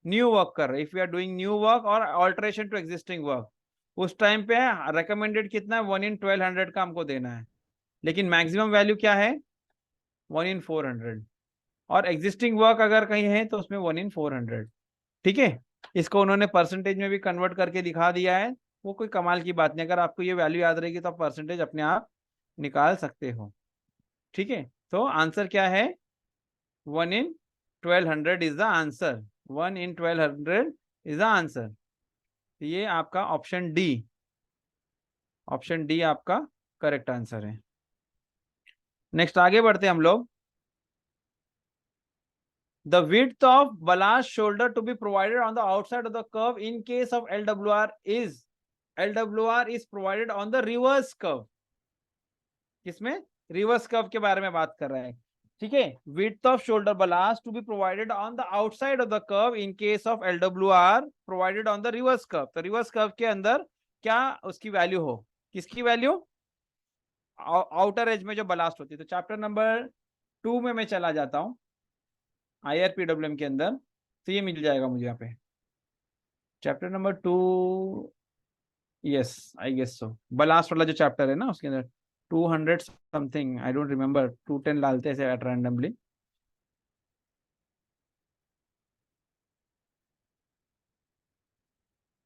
S1: न्यू वर्क कर रहे हैं, if you are doing new work और ऑल्टरेशन टू एग्जिस्टिंग वर्क, उस टाइम पे रेकमेंडेड कितना है, 1 in 1200 का हमको देना है। लेकिन मैक्सिमम वैल्यू क्या है, 1 in 400। और एग्जिस्टिंग वर्क अगर कहीं है तो उसमें 1 in 400। ठीक है, इसको उन्होंने परसेंटेज में भी कन्वर्ट करके दिखा दिया है, वो कोई कमाल की बात नहीं। अगर आपको ये वैल्यू याद रहेगी तो आप परसेंटेज अपने आप निकाल सकते हो। ठीक है, तो आंसर क्या है, 1 in 1200 is the answer, 1 in 1200 is the answer. ये आपका ऑप्शन डी आपका करेक्ट आंसर है। नेक्स्ट आगे बढ़ते हैं हम लोग। The width of ballast shoulder to be provided on the outside of the curve in case of LWR is provided on the reverse curve। किसमें, रिवर्स कर्व के बारे में बात कर रहे हैं। ठीक है, width of shoulder ballast to be provided on the outside of the curve in case of LWR provided on the reverse curve। तो रिवर्स कर्व के अंदर क्या उसकी वैल्यू हो, किसकी वैल्यू, आउटर एज में जो बलास्ट होती है। तो चैप्टर नंबर 2 में मैं चला जाता हूं, IRPWM के अंदर, तो ये मिल जाएगा मुझे यहाँ पे, chapter number 2, yes I guess so, ballast वाला जो चैप्टर है ना उसके अंदर 200 समथिंग, आई डोंट रिमेम्बर, 210 डालते हैं एट रैंडमली।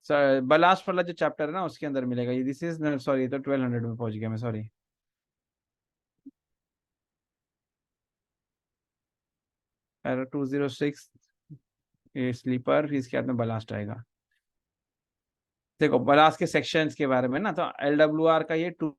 S1: बलास्ट वाला जो चैप्टर है ना उसके अंदर मिलेगा ये। दिस इज सॉरी, तो 1200 में पहुंच गया मैं, सॉरी। पैरा 206 ये स्लीपर, फिर इसके बाद में बलास्ट आएगा। देखो बलास्ट के सेक्शंस के बारे में ना, तो LWR का ये टू,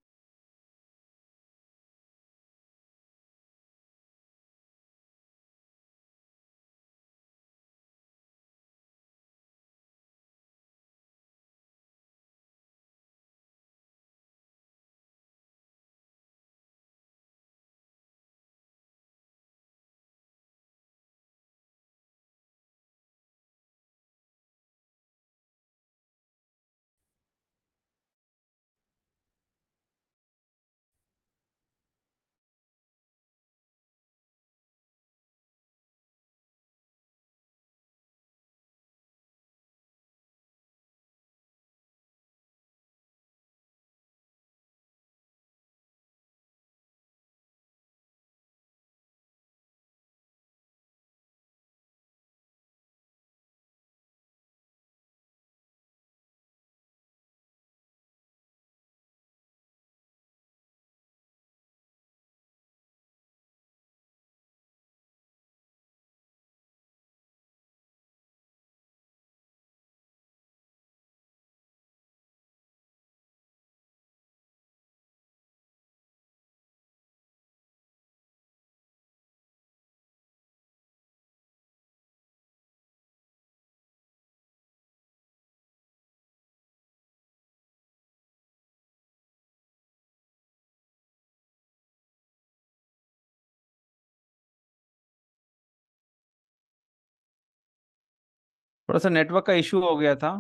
S1: थोड़ा सा नेटवर्क का इशू हो गया था,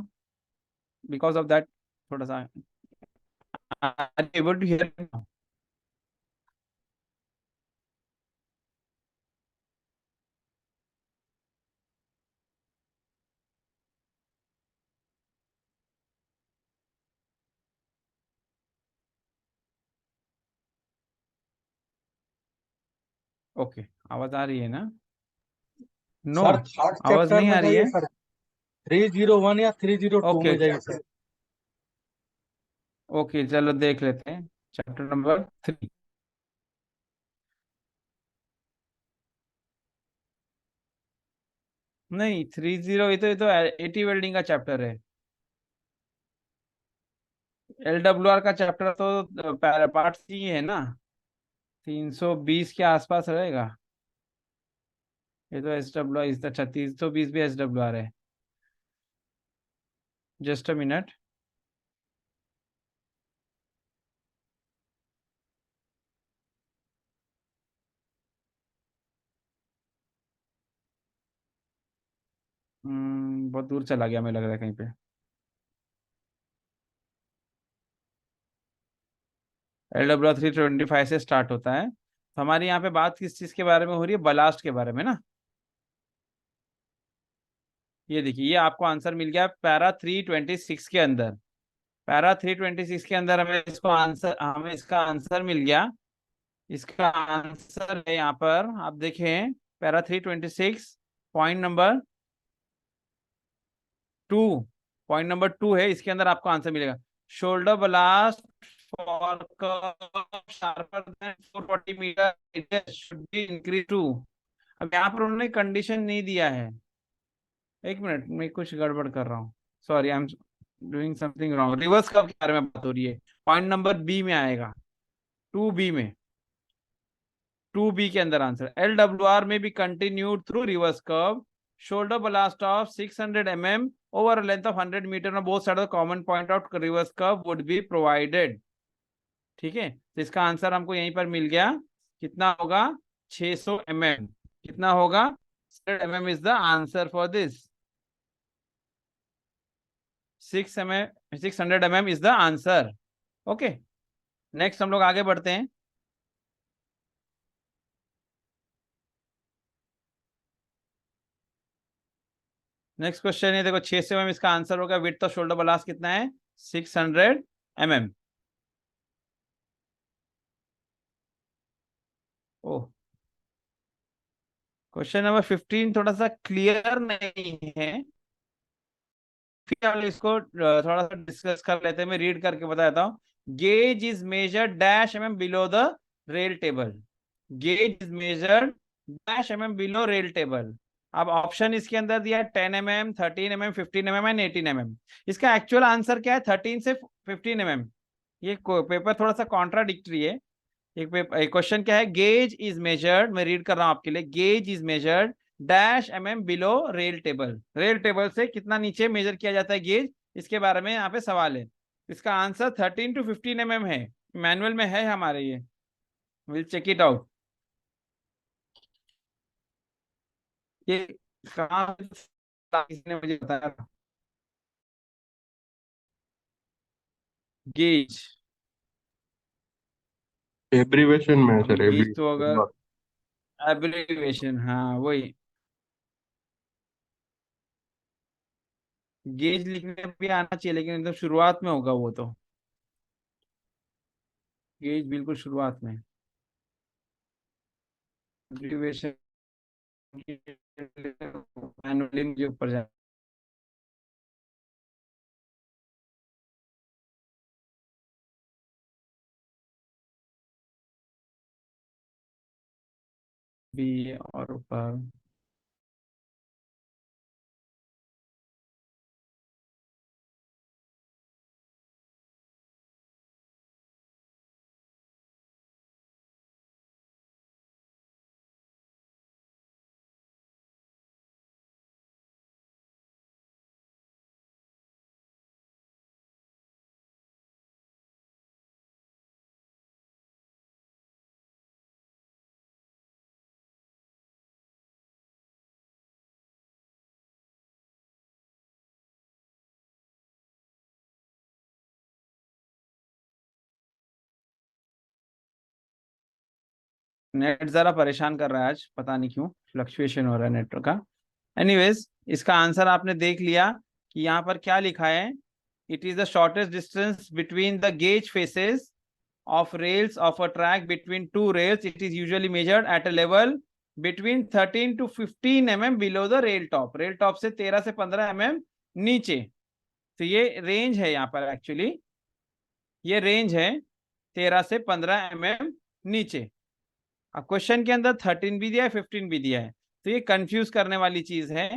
S1: बिकॉज ऑफ दैट थोड़ा सा। Able to here? ओके, आवाज आ रही है ना? नो,
S2: सर थर्ड
S1: आवाज
S2: चैप्टर
S1: नहीं
S2: में
S1: आ रही
S2: जाइए
S1: है।
S2: सर, 301 या 302
S1: ओके
S2: में जाइए सर।
S1: ओके, चलो देख लेते हैं चैप्टर नंबर 3। नहीं 30, ये तो एटी वेल्डिंग का चैप्टर है। LWR का चैप्टर तो पार्ट सी है ना, 320 के आसपास रहेगा। ये तो SWR इस, अच्छा 320 भी SWR है। Just a minute. बहुत दूर चला गया, मैं लग रहा है कहीं पे। LWR 325 से स्टार्ट होता है, तो हमारे यहाँ पे बात किस चीज के बारे में हो रही है? बलास्ट के बारे में ना। ये देखिए, ये आपको आंसर मिल गया पैरा 326 के अंदर। पैरा 326 के अंदर हमें इसका आंसर मिल गया। इसका आंसर है यहाँ पर, आप देखें, para 326 point number 2, point number 2 है, इसके अंदर आपको आंसर मिलेगा। Shoulder ballast for sharper than 440 metre should be increase to. अब यहाँ पर उन्होंने कंडीशन नहीं दिया है। एक मिनट, मैं कुछ गड़बड़ कर रहा हूँ, sorry, I am doing something wrong. Reverse curve के बारे में बात हो रही है, पॉइंट नंबर बी में आएगा, 2B में। 2B के अंदर आंसर, LWR में be continued through reverse curve, shoulder blast of 600 mm over a length of 100 meter on both sides of the common point out reverse curve would be provided। ठीक है, तो इसका answer हमको यहीं पर मिल गया। कितना होगा? 600 mm। कितना होगा? 600 mm is the answer for this. 600 mm is the answer. Okay, next हम लोग आगे बढ़ते हैं। नेक्स्ट क्वेश्चन है, देखो 600 mm इसका आंसर होगा। विड्थ ऑफ शोल्डर ब्लास्ट कितना है? 600 mm। ओह, क्वेश्चन नंबर 15 थोड़ा सा क्लियर नहीं है। फिर इसको थोड़ा सा डिस्कस कर लेते हैं, मैं रीड करके बताता हूँ। Gauge is measured dash mm below the rail table. Gauge is measured dash mm below rail table. अब ऑप्शन इसके अंदर दिया है 10 mm, 13 mm, 15 mm and 18 mm। इसका एक्चुअल आंसर क्या है? 13 से 15 mm। ये पेपर थोड़ा सा कॉन्ट्राडिक्टरी है। एक क्वेश्चन क्या है? गेज इज मेजर्ड, मैं रीड कर रहा हूं आपके लिए, gauge is measured dash mm below rail table. Rail table से कितना नीचे मेजर किया जाता है गेज, इसके बारे में यहाँ पे सवाल है। इसका आंसर 13 to 15 mm है, मैनुअल में है हमारे ये। Will check it out. ये कहाँ किसी ने मुझे बताया था? गेज,
S3: एब्रीवेशन में है सर,
S1: गेज तो अगर
S3: एब्री।
S1: एब्रिविएशन, हाँ वही। गेज लिखने भी आना चाहिए, लेकिन एकदम शुरुआत में होगा वो तो। गेज बिल्कुल शुरुआत में। एब्रिविएशन मैनुअली के ऊपर जा भी और ऊपर। नेट जरा परेशान कर रहा है आज, पता नहीं क्यों फ्लक्चुएशन हो रहा है नेटवर्क का। एनीवेज, इसका आंसर आपने देख लिया कि यहाँ पर क्या लिखा है। It is the shortest distance between the gauge faces of rails of a track between two rails. It is usually measured at a level between 13 to 15 mm below the rail top. rail top से 13 से 15 mm नीचे। तो ये range है यहाँ पर actually, ये range है 13 से 15 mm नीचे। अब क्वेश्चन के अंदर 13 भी दिया है, 15 भी दिया है, तो ये कंफ्यूज करने वाली चीज है।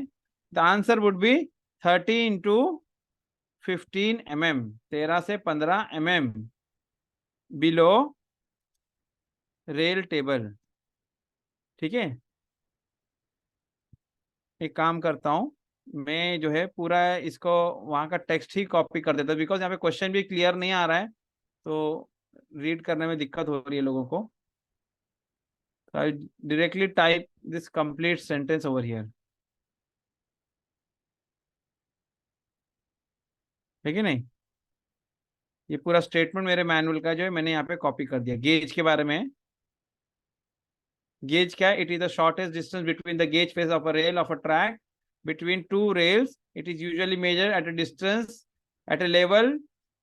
S1: The answer would be 13 to 15 mm, 13 से 15 mm बिलो रेल टेबल। ठीक है, एक काम करता हूँ, मैं जो है पूरा इसको वहाँ का टेक्स्ट ही कॉपी कर देता हूँ, बिकॉज यहाँ पे क्वेश्चन भी क्लियर नहीं आ रहा है, तो रीड करने में दिक्कत हो रही है लोगों को। I directly type this complete sentence over here, है कि नहीं? ये पूरा स्टेटमेंट मेरे मैनुअल का जो है मैंने यहाँ पे कॉपी कर दिया। गेज के बारे में, गेज क्या है? It is the shortest distance between the gauge face of a rail of a track between two rails. It is usually measured at a distance at a level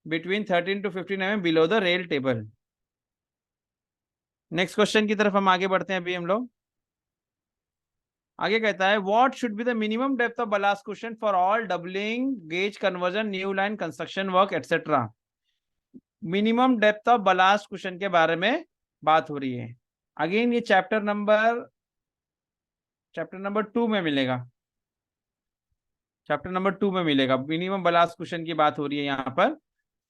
S1: between 13 to 15 mm below the rail table. Next question की तरफ हम आगे बढ़ते हैं। अभी हम लोग आगे कहता है what should be the minimum depth of blast cushion for all doubling gauge conversion new line construction work etcetera. Minimum depth of blast cushion के बारे में बात हो रही है। अगेन ये चैप्टर नंबर 2 में मिलेगा, चैप्टर नंबर 2 में मिलेगा। मिनिमम बलास्ट कुशन की बात हो रही है यहाँ पर,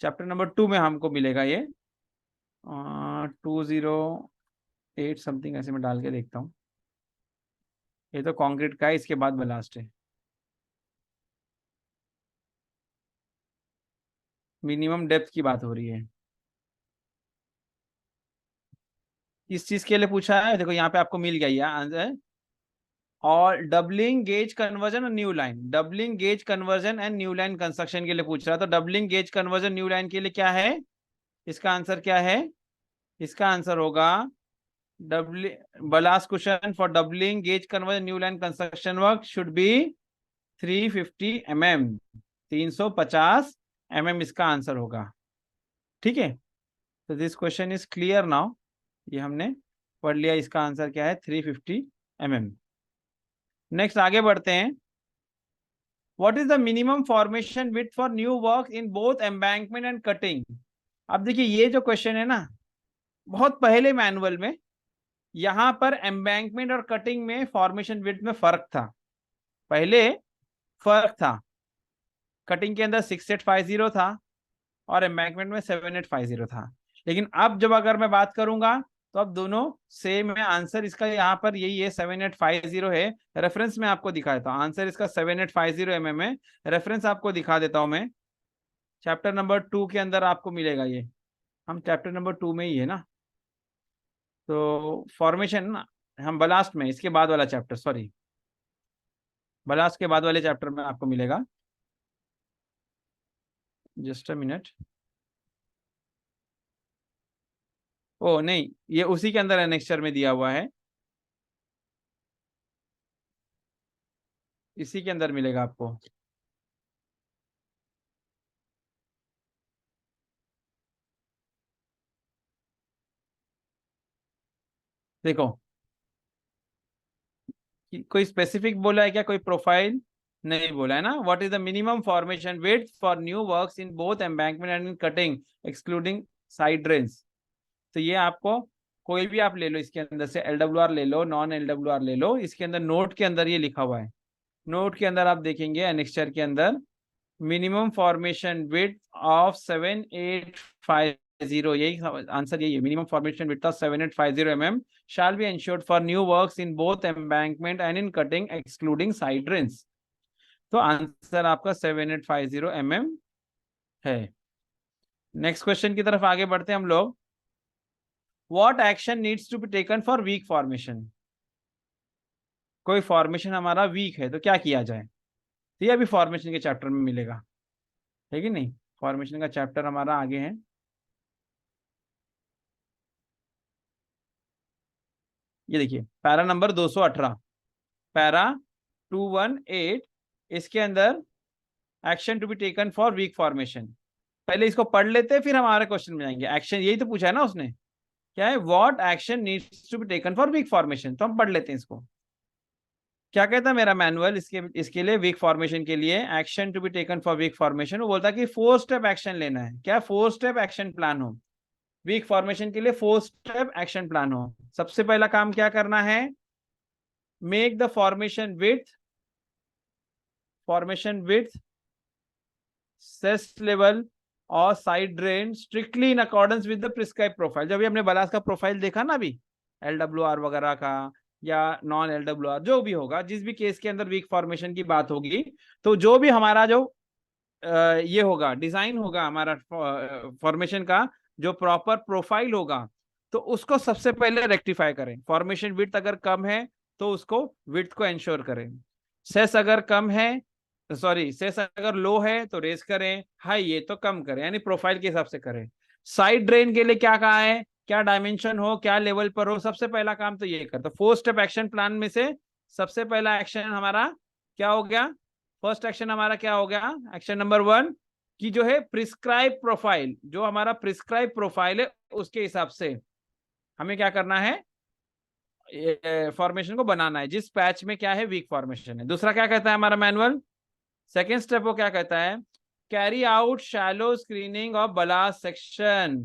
S1: चैप्टर नंबर 2 में हमको मिलेगा ये। 208 समथिंग ऐसे में डाल के देखता हूँ। ये तो कंक्रीट का है, इसके बाद बलास्ट है। मिनिमम डेप्थ की बात हो रही है। इस चीज के लिए पूछा है, देखो यहाँ पे आपको मिल गया ये आंसर। और डबलिंग गेज कन्वर्जन और new line, doubling gauge conversion and new line construction के लिए पूछ रहा है। तो doubling gauge conversion new line के लिए क्या है? इसका आंसर क्या है? इसका आंसर होगा ballast cushion for doubling gauge conversion new line construction work should be 350 mm, 350 mm इसका आंसर होगा। ठीक है, तो this question is clear now, ये हमने पढ़ लिया। इसका आंसर क्या है? 350 mm। नेक्स्ट आगे बढ़ते हैं। What is the minimum formation width for new work in both embankment and cutting. अब देखिए ये जो क्वेश्चन है ना, बहुत पहले मैनुअल में यहां पर एम्बैंकमेंट और कटिंग में फॉर्मेशन विड्थ में फर्क था, पहले फर्क था। कटिंग के अंदर 6850 था और एम्बैंकमेंट में 7850 था। लेकिन अब जब अगर मैं बात करूंगा तो अब दोनों सेम है। आंसर इसका यहाँ पर यही है, 7850 है। रेफरेंस में आपको दिखा देता हूँ, आंसर इसका 7850 है। रेफरेंस आपको दिखा देता हूँ मैं, चैप्टर नंबर 2 के अंदर आपको मिलेगा ये। हम चैप्टर नंबर 2 में ही है ना, तो फॉर्मेशन ना, हम बलास्ट में, इसके बाद वाला चैप्टर, सॉरी बलास्ट के बाद वाले चैप्टर में आपको मिलेगा। Just a minute. ओ नहीं, ये उसी के अंदर एनेक्चर में दिया हुआ है, इसी के अंदर मिलेगा आपको। देखो कोई स्पेसिफिक बोला है क्या, कोई प्रोफाइल नहीं बोला है ना। What is the minimum formation width for new works in both embankment and in cutting excluding side drains. तो ये आपको कोई भी आप ले लो, इसके अंदर से LWR ले लो, नॉन LWR ले लो, इसके अंदर नोट के अंदर ये लिखा हुआ है। नोट के अंदर आप देखेंगे एनेक्चर के अंदर, मिनिमम फॉर्मेशन विड्थ ऑफ 7850, यही आंसर यही है, minimum formation width of 7850 mm shall be ensured for new works in both embankment and in cutting excluding side drains। तो आंसर आपका 7850 mm है। नेक्स्ट क्वेश्चन की तरफ आगे बढ़ते हैं हम लोग। What action needs to be taken for weak formation. कोई फॉर्मेशन हमारा वीक है तो क्या किया जाए, तो ये अभी फॉर्मेशन के चैप्टर में मिलेगा, है कि नहीं। फॉर्मेशन का चैप्टर हमारा आगे है। ये देखिए पैरा नंबर 218, पैरा 218, इसके अंदर action to be taken for weak formation. पहले इसको पढ़ लेते हैं फिर हमारे क्वेश्चन में जाएंगे। एक्शन यही तो पूछा है ना उसने, क्या है, what action needs to be taken for weak formation. तो हम पढ़ लेते हैं इसको। क्या कहता है मेरा मैनुअल इसके लिए, वीक फॉर्मेशन के लिए action to be taken for weak formation, वो बोलता है कि 4 स्टेप एक्शन लेना है। क्या 4 स्टेप एक्शन प्लान हो, वीक फॉर्मेशन के लिए 4 स्टेप एक्शन प्लान हो। सबसे पहला काम क्या करना है, make the formation width cess level और side drain strictly in accordance with the prescribe profile. जब भी हमने बलास का प्रोफाइल देखा ना अभी, LWR वगैरह का या नॉन LWR जो भी होगा, जिस भी केस के अंदर वीक फॉर्मेशन की बात होगी, तो जो भी हमारा जो ये होगा, डिजाइन होगा हमारा फॉर्मेशन का, जो प्रॉपर प्रोफाइल होगा, तो उसको सबसे पहले रेक्टिफाई करें। फॉर्मेशन विड्थ अगर कम है तो उसको विड्थ को एंश्योर करें। सेस अगर कम है, सॉरी सेस अगर लो है तो रेस करें, हाई है तो कम करें, यानी प्रोफाइल के हिसाब से करें। साइड ड्रेन के लिए क्या कहा है, क्या डायमेंशन हो, क्या लेवल पर हो, सबसे पहला काम तो ये कर। तो 4 स्टेप एक्शन प्लान में से सबसे पहला एक्शन हमारा क्या हो गया, फर्स्ट एक्शन हमारा क्या हो गया, एक्शन नंबर 1 की जो है प्रिस्क्राइब प्रोफाइल, जो हमारा प्रिस्क्राइब प्रोफाइल है उसके हिसाब से हमें क्या करना है, फॉर्मेशन को बनाना है जिस पैच में क्या है वीक फॉर्मेशन है। दूसरा क्या कहता है हमारा मैनुअल, सेकेंड स्टेप वो क्या कहता है, carry out shallow screening of ballast section.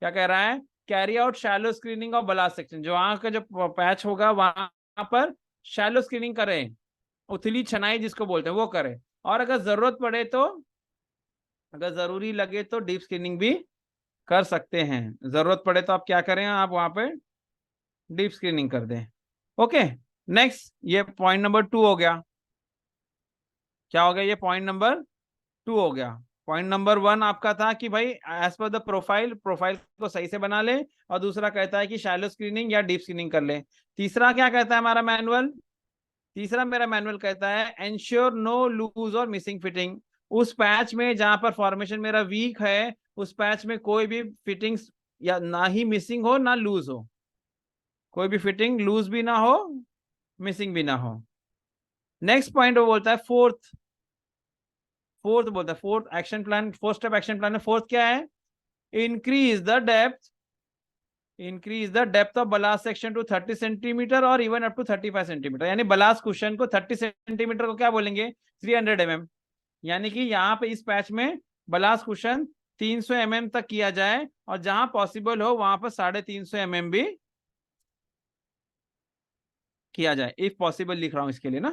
S1: क्या कह रहा है, carry out shallow screening of ballast section, जो वहां का जो पैच होगा वहां पर शैलो स्क्रीनिंग करें, उथली छनाई जिसको बोलते हैं वो करें। और अगर जरूरत पड़े तो, अगर जरूरी लगे तो डीप स्क्रीनिंग भी कर सकते हैं। जरूरत पड़े तो आप क्या करें, आप वहां पे डीप स्क्रीनिंग कर दें। ओके, नेक्स्ट ये पॉइंट नंबर 2 हो गया। क्या हो गया, ये पॉइंट नंबर 2 हो गया। पॉइंट नंबर 1 आपका था कि भाई एज पर द प्रोफाइल को सही से बना ले, और दूसरा कहता है कि शैलो स्क्रीनिंग या डीप स्क्रीनिंग कर ले। तीसरा क्या कहता है हमारा मैनुअल, तीसरा मेरा मैनुअल कहता है एंश्योर नो लूज और मिसिंग फिटिंग। उस पैच में जहां पर फॉर्मेशन मेरा वीक है, उस पैच में कोई भी फिटिंग्स या ना ही मिसिंग हो ना लूज हो, कोई भी फिटिंग लूज भी ना हो मिसिंग भी ना हो। नेक्स्ट पॉइंट वो बोलता है फोर्थ बोलता है, fourth action plan, fourth step action plan में फोर्थ क्या है, increase the depth increase the depth of ballast section two 30 centimetre और इवन अप टू 35 सेंटीमीटर। यानी बलास्ट कुशन को 30 सेंटीमीटर को क्या बोलेंगे, 300 mm। यानी कि यहाँ पे इस पैच में बलास्ट कुशन 300 mm तक किया जाए, और जहां पॉसिबल हो वहां पर 350 mm भी किया जाए। इफ पॉसिबल लिख रहा हूं इसके लिए ना,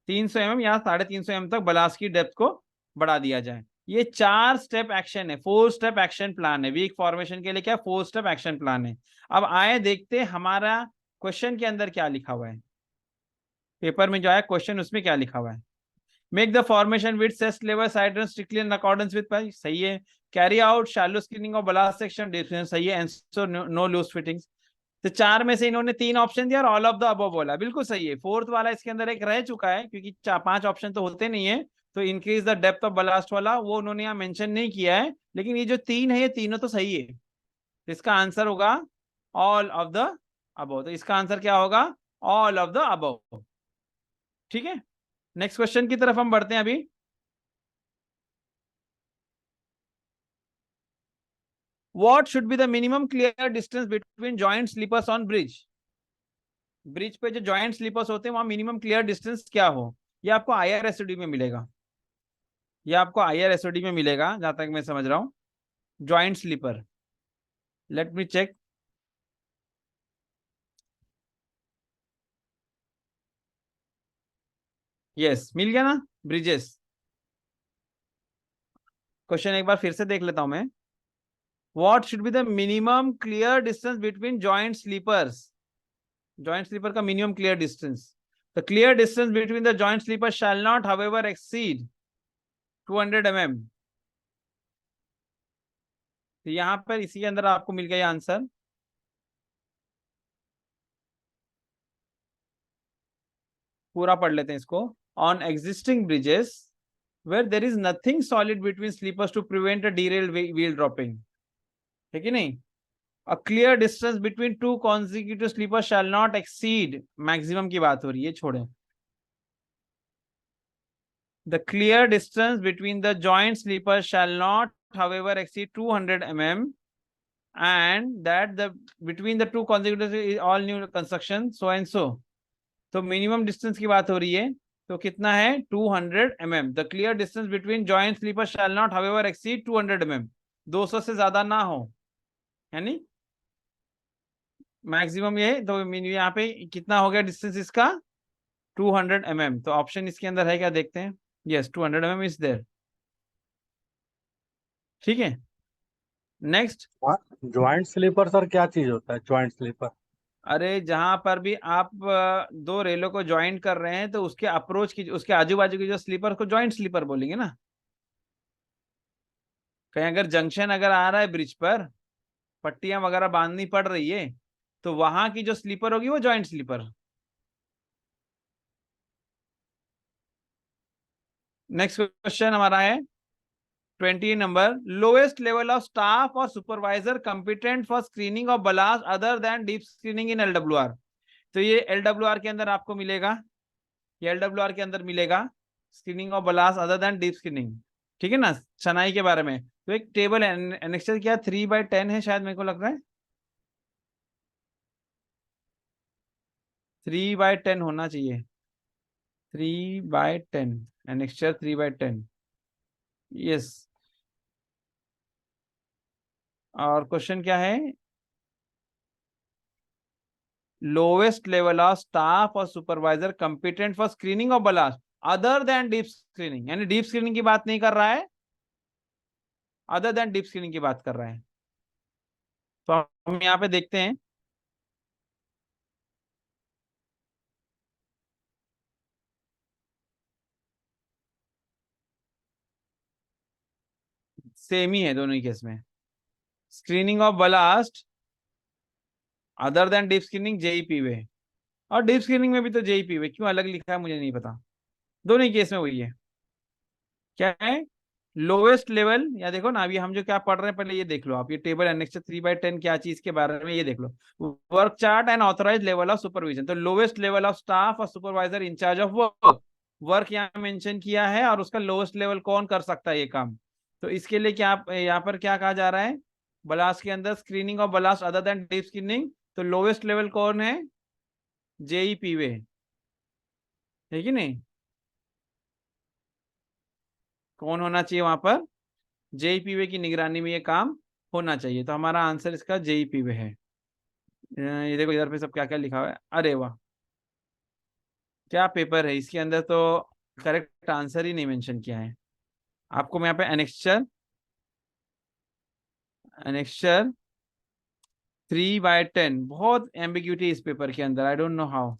S1: 300 mm या 350 mm तक बलास्ट की डेप्थ को बढ़ा दिया जाए। ये 4 स्टेप एक्शन है, 4 स्टेप एक्शन प्लान है। वीक फॉर्मेशन के लिए क्या 4 स्टेप एक्शन प्लान है। अब आए देखते हैं हमारा क्वेश्चन के अंदर क्या लिखा हुआ है, पेपर में जो है क्वेश्चन उसमें क्या लिखा हुआ है। Make the formation with cessed level side run strictly in accordance with पाई, सही है। Carry out shallow screening of ballast section difference, सही है। Answer no loose fittings. तो 4 में से इन्होंने 3 ऑप्शन दिया और ऑल ऑफ द अबव बोला, बिल्कुल सही है। फोर्थ वाला इसके अंदर एक रह चुका है, क्योंकि 5 ऑप्शन तो होते नहीं है। तो increase the depth of blast वाला वो उन्होंने यहाँ मेंशन नहीं किया है, लेकिन ये जो 3 है ये तीनों तो सही है। तो इसका आंसर होगा ऑल ऑफ द अबव। तो इसका आंसर क्या होगा, ऑल ऑफ द अबव। ठीक है, नेक्स्ट क्वेश्चन की तरफ हम बढ़ते हैं अभी। What should be the minimum clear distance between joint sleepers on bridge? Bridge पे जो जॉइंट स्लीपर्स होते हैं वहां मिनिमम क्लियर डिस्टेंस क्या हो, ये आपको IRSOD में मिलेगा। ये आपको IRSOD में मिलेगा जहां तक मैं समझ रहा हूं। Joint sleeper, let me check. Yes, मिल गया ना ब्रिजेस। क्वेश्चन एक बार फिर से देख लेता हूं मैं। What should be the minimum clear distance between joint sleepers? Joint sleeper का minimum clear distance, the clear distance between the joint sleeper shall not however exceed 200 mm। तो यहां पर इसी के अंदर आपको मिल गया आंसर। पूरा पढ़ लेते हैं इसको। On existing bridges where there is nothing solid between sleepers to prevent a derailed wheel dropping, है कि नहीं। A clear distance between 2 consecutive sleepers shall not exceed, maximum की बात हो रही है, छोड़ें। The clear distance between the joint sleepers shall not, however, exceed 200 mm, and that the between the 2 consecutive is all new construction, so and so. तो minimum distance की बात हो रही है, तो कितना है 200 mm। The clear distance between joint sleeper shall not however exceed 200 mm, 200 से ज्यादा ना हो, यानी मैक्सिमम ये। तो यहाँ पे कितना हो गया डिस्टेंस इसका, 200 mm। तो ऑप्शन इसके अंदर है क्या, देखते हैं। Yes, 200 mm is there. ठीक है, नेक्स्ट।
S2: ज्वाइंट स्लीपर सर क्या चीज होता है ज्वाइंट स्लीपर?
S1: अरे जहां पर भी आप 2 रेलों को ज्वाइंट कर रहे हैं तो उसके अप्रोच की, उसके आजू बाजू की जो स्लीपर को ज्वाइंट स्लीपर बोलेंगे ना। कहीं अगर जंक्शन अगर आ रहा है ब्रिज पर, पट्टियां वगैरह बांधनी पड़ रही है, तो वहां की जो स्लीपर होगी वो ज्वाइंट स्लीपर। नेक्स्ट क्वेश्चन हमारा है 20 number. Lowest level of staff और supervisor competent for screening of ballast other than deep screening in LWR। तो ये LWR के अंदर आपको मिलेगा, ये LWR के अंदर मिलेगा, screening of ballast other than deep screening. ठीक है ना, सनाई के बारे में। तो एक टेबल है, एनेक्सर क्या 3/10 है शायद, मेरे को लग रहा है 3/10 होना चाहिए, 3/10, एनेक्सर 3/10। यस, और क्वेश्चन क्या है, लोवेस्ट लेवल ऑफ स्टाफ और supervisor competent for screening of ballast other than deep screening, यानी डीप स्क्रीनिंग की बात नहीं कर रहा है, अदर देन डीप स्क्रीनिंग की बात कर रहा है। तो हम यहाँ पे देखते हैं। सेम ही है दोनों ही केस में। Screening of ballast other than deep screening JEP वे, और डीप स्क्रीनिंग में भी तो JEP वे, क्यों अलग लिखा है मुझे नहीं पता। दोनों ही केस में वही है। क्या है लोवेस्ट लेवल, या देखो ना अभी हम जो क्या पढ़ रहे हैं पहले ये देख लो आप, ये टेबल एनेक्सर 3/10 क्या चीज के बारे में ये देख लो। Work chart and authorise level of supervision, तो लोवेस्ट लेवल ऑफ स्टाफ और supervisor in-charge of work, work यहाँ मेंशन किया है, और उसका लोवेस्ट लेवल कौन कर सकता है ये काम। तो इसके लिए क्या यहाँ पर क्या कहा जा रहा है, ब्लास्ट के अंदर screening of blast other than deep screening, तो लोवेस्ट लेवल कौन है? जेईपीवे, है कि नहीं? कौन होना चाहिए वहां पर? जेईपीवे की निगरानी में ये काम होना चाहिए। तो हमारा आंसर इसका जेईपीवे है। ये देखो इधर पे सब क्या क्या लिखा हुआ है, अरे वाह क्या पेपर है इसके अंदर, तो करेक्ट आंसर ही नहीं मेंशन किया है। आपको मैं यहाँ पे एनेक्स्चर एनेक्स्चर 3/10, बहुत एम्बिग्यूटी इस पेपर के अंदर, आई डोंट नो हाउ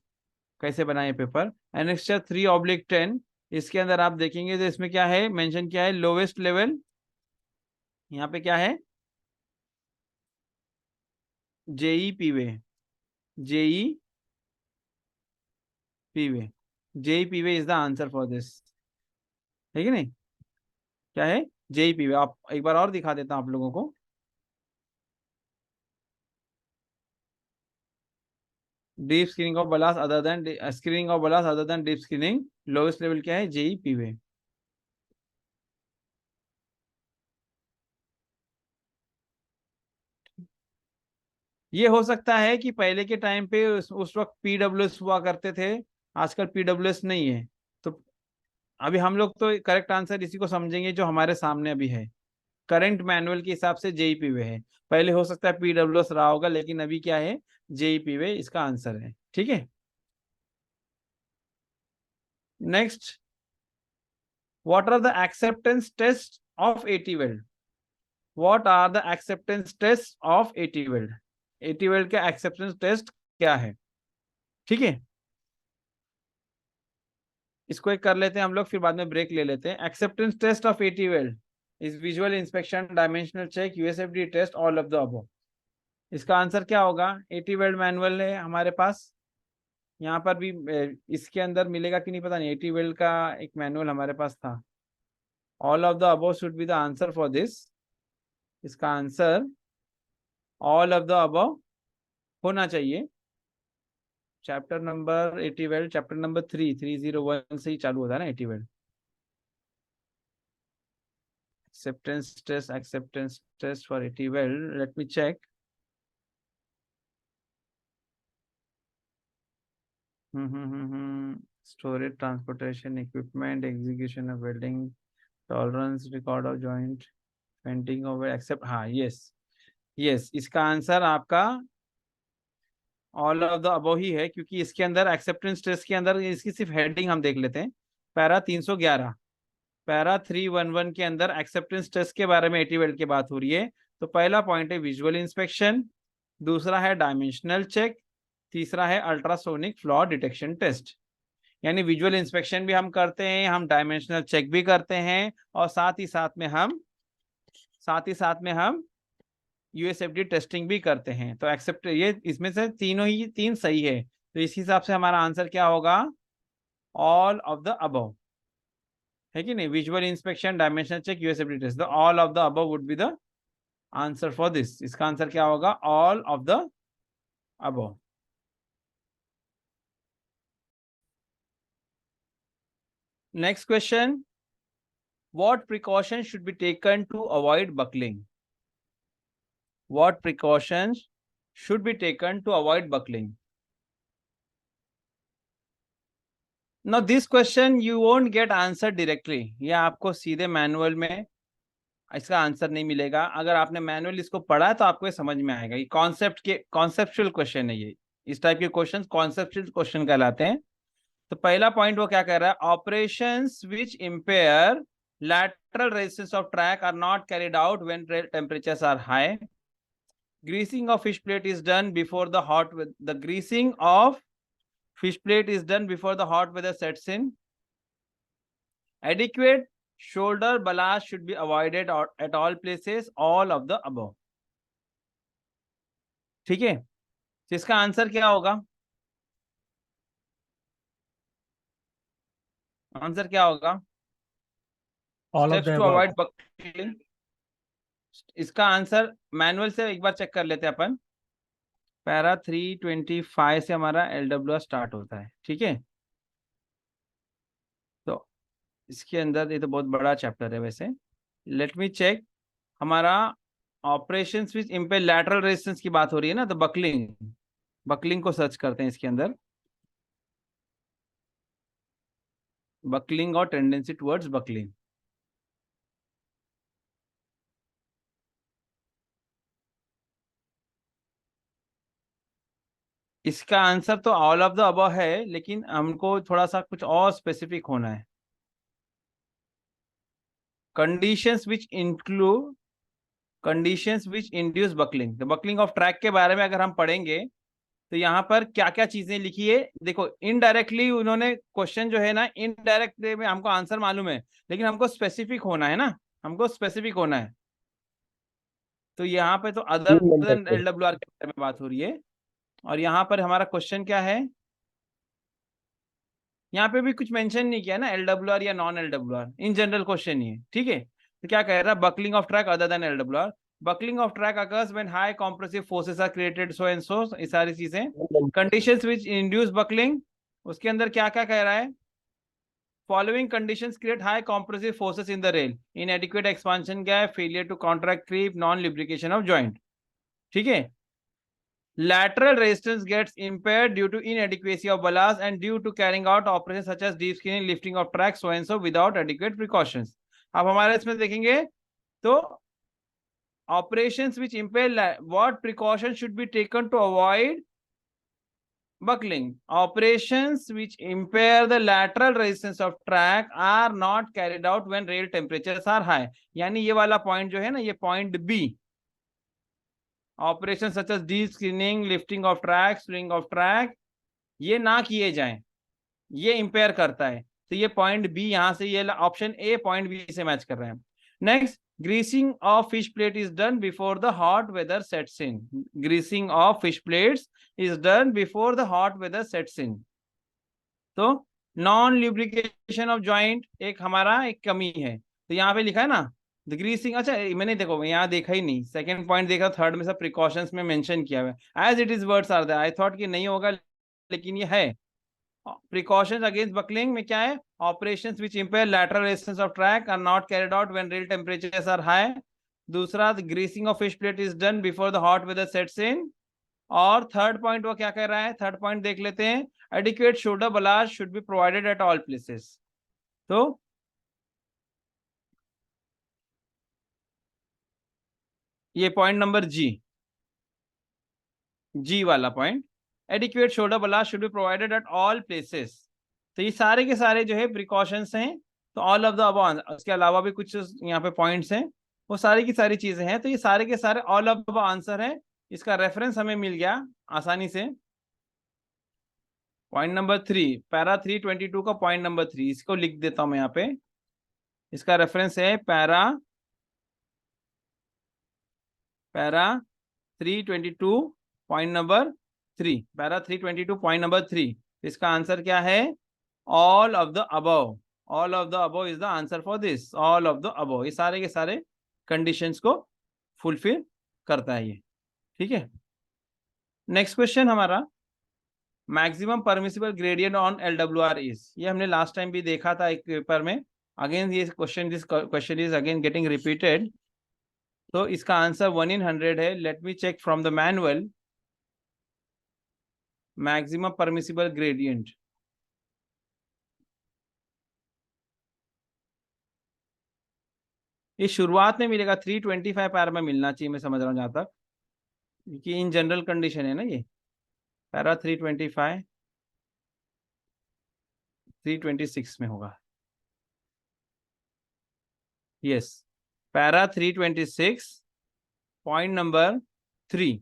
S1: कैसे बना ये पेपर। एनेक्स्चर 3/10, इसके अंदर आप देखेंगे तो इसमें क्या है मेंशन किया है, लोवेस्ट लेवल, यहाँ पे क्या है? JE P way, JE P way, JE P way is the answer for this, है कि नहीं? क्या है? JE P way. आप एक बार और दिखा देता हूं आप लोगों को। Deep screening of ballast other than screening of ballast other than deep screening, lowest level क्या है? JE P way. ये हो सकता है कि पहले के टाइम पे उस वक्त पीडब्ल्यूएस हुआ करते थे, आजकल पीडब्ल्यूएस नहीं है। तो अभी हम लोग तो करेक्ट आंसर इसी को समझेंगे जो हमारे सामने अभी है, करंट मैनुअल के हिसाब से जेईपीवे है। पहले हो सकता है पीडब्ल्यूएस रहा होगा, लेकिन अभी क्या है? जेईपीवे इसका आंसर है। ठीक है, next, what are the acceptance test of AT weld? What are the acceptance test of AT weld? AT weld का एक्सेप्टेंस टेस्ट क्या है? ठीक है, इसको एक कर लेते हैं हम लोग, फिर बाद में ब्रेक ले लेते हैं। Acceptance test of AT weld is visual inspection, dimensional check, USFD test, all of the above. इसका आंसर क्या होगा? एटी वेल्ड मैनुअल है हमारे पास, यहाँ पर भी इसके अंदर मिलेगा कि नहीं पता नहीं, एटी वेल्ड का एक मैनुअल हमारे पास था। All of the above should be the answer for this. इसका answer all of the above होना चाहिए। Chapter number AT weld, chapter number 301 से ही चालू होता है ना AT weld. acceptance test for AT well, let me check. Storage, transportation, equipment, execution of welding, tolerance, record of joint, painting of accept, हाँ yes इसका आंसर आपका all of the above ही है, क्योंकि इसके अंदर एक्सेप्टेंस टेस्ट के अंदर इसकी सिर्फ हेडिंग हम देख लेते हैं। पैरा 311, पैरा 311 के अंदर एक्सेप्टेंस टेस्ट के बारे में एटी वेल्ड की बात हो रही है। तो पहला पॉइंट है विजुअल इंस्पेक्शन, दूसरा है डायमेंशनल चेक, तीसरा है अल्ट्रासोनिक फ्लॉ डिटेक्शन टेस्ट। यानी विजुअल इंस्पेक्शन भी हम करते हैं, हम डायमेंशनल चेक भी करते हैं, और साथ ही साथ में हम यूएसएफडी टेस्टिंग भी करते हैं। तो एक्सेप्ट ये इसमें से तीनों ही तीन सही है, तो इस हिसाब से हमारा आंसर क्या होगा? ऑल ऑफ द अबव, है कि नहीं? Visual inspection, dimensional check, USFD test, the all of the above would be the answer for this. इसका आंसर क्या होगा? All of the above. Next question, what precautions should be taken to avoid buckling? What precautions should be taken to avoid buckling? Now this question you won't get answer directly, ये आपको सीधे manual में इसका answer नहीं मिलेगा। अगर आपने manual इसको पढ़ा है तो आपको ये समझ में आएगा। ये कॉन्सेप्चुअल क्वेश्चन है, ये इस टाइप के क्वेश्चन कॉन्सेप्चुअल क्वेश्चन कहलाते हैं। तो पहला पॉइंट वो क्या कह रहा है? Operations which empire lateral resistance of track are not carried out when temperatures are high. Greasing of fish plate is done before the hot with the greasing of fish plate is done before the hot weather sets in. Adequate shoulder ballast should be avoided at all places, all of the above. ठीक है, तो इसका answer क्या होगा? Answer क्या होगा?
S2: All of
S1: steps
S2: the
S1: two
S2: above.
S1: Avoid buckling. इसका answer manual से एक बार चेक कर लेते हैं अपन। पैरा 325 से हमारा एलडब्ल्यू स्टार्ट होता है, ठीक है। तो इसके अंदर ये तो बहुत बड़ा चैप्टर है वैसे, लेट मी चेक। हमारा ऑपरेशंस विच इम्पेयर लैटरल रेजिस्टेंस की बात हो रही है ना, तो बकलिंग, बकलिंग को सर्च करते हैं इसके अंदर, बकलिंग और टेंडेंसी टुवर्ड्स बकलिंग। इसका आंसर तो ऑल ऑफ द अबव है, लेकिन हमको थोड़ा सा कुछ और स्पेसिफिक होना है। Conditions which include, conditions which induce buckling, तो बकलिंग ऑफ ट्रैक के बारे में अगर हम पढ़ेंगे तो यहाँ पर क्या क्या चीजें लिखी है देखो। इनडायरेक्टली उन्होंने क्वेश्चन जो है ना, इनडायरेक्ट में हमको आंसर मालूम है, लेकिन हमको स्पेसिफिक होना है ना, हमको स्पेसिफिक होना है। तो यहाँ पे तो अदर देन LWR के बारे में बात हो रही है, और यहाँ पर हमारा क्वेश्चन क्या है, यहाँ पे भी कुछ मेंशन नहीं किया ना LWR या non LWR, in general question ही है, ठीक है। तो क्या कह रहा है, buckling of track other than LWR, buckling of track occurs when high compressive forces are created, so and so, ये सारी चीजें। कंडीशंस व्हिच इंड्यूस बकलिंग, उसके अंदर क्या क्या कह रहा है, following conditions create high compressive forces in the rail, inadequate expansion क्या है, failure to contract creep, non lubrication of joint, ठीक है। Lateral resistance gets impaired due to inadequacy of ballast and due to carrying out operations such as deep skinning, lifting of track, so and so without adequate precautions. अब हमारे इसमें देखेंगे तो operations which impair, what precautions should be taken to avoid buckling? Operations which impair the lateral resistance of track are not carried out when rail temperatures are high. यानी ये वाला point जो है ना, ये point B, operation such as deep screening, lifting of track, swing of track, ये ना किए जाएं, ये इंपेयर करता है। तो ये पॉइंट बी, यहां से ये ऑप्शन ए पॉइंट बी से मैच कर रहे हैं। Next, greasing of fish plate is done before the hot weather sets in, greasing of fish plates is done before the hot weather sets in. तो non lubrication of joint एक हमारा एक कमी है, तो यहाँ पे लिखा है ना द ग्रीसिंग, अच्छा मैंने देखो यहाँ देखा ही नहीं, सेकंड पॉइंट देखा, थर्ड में सब प्रिकॉशंस में मेंशन किया हुआ है, as it is words are there, I thought कि नहीं होगा, लेकिन ये है। प्रिकॉशंस अगेंस्ट बकलिंग में क्या है, operations which impair lateral resistance of track are not carried out when rail temperatures are high. दूसरा, the greasing of fish plate is done before the hot weather sets in. और third point वो क्या कह रहा है, third point देख लेते हैं, adequate shoulder blast should be provided at all places. तो ये पॉइंट नंबर जी, जी वाला point, adequate shoulder blast should be provided at all places. तो ये सारे के सारे जो है प्रिकॉशंस हैं, तो ऑल ऑफ द अबव, उसके अलावा भी कुछ यहाँ पे पॉइंट्स हैं, वो सारी की सारी चीजें हैं, तो ये सारे के सारे ऑल ऑफ द आंसर है। इसका रेफरेंस हमें मिल गया आसानी से, पॉइंट नंबर 3, पैरा 322 का पॉइंट नंबर 3, इसको लिख देता हूं मैं यहाँ पे, इसका रेफरेंस है para 322 point number 3, para 322 point number 3। इसका आंसर क्या है, all of the above, all of the above is the answer for this, all of the above, ये सारे के सारे कंडीशंस को फुलफिल करता है ये, ठीक है। नेक्स्ट क्वेश्चन हमारा, maximum permissible gradient on LWR is, ये हमने लास्ट टाइम भी देखा था एक पेपर में, अगेन ये question, this question is again getting repeated. तो इसका आंसर 1 in 100 है, let me check from the manual, maximum permissible gradient, ये शुरुआत में मिलेगा 325 पैरा में मिलना चाहिए, मैं समझ रहा हूँ जहां तक, क्योंकि इन जनरल कंडीशन है ना ये, पैरा 325 326 में होगा, yes, para 326 point number 3,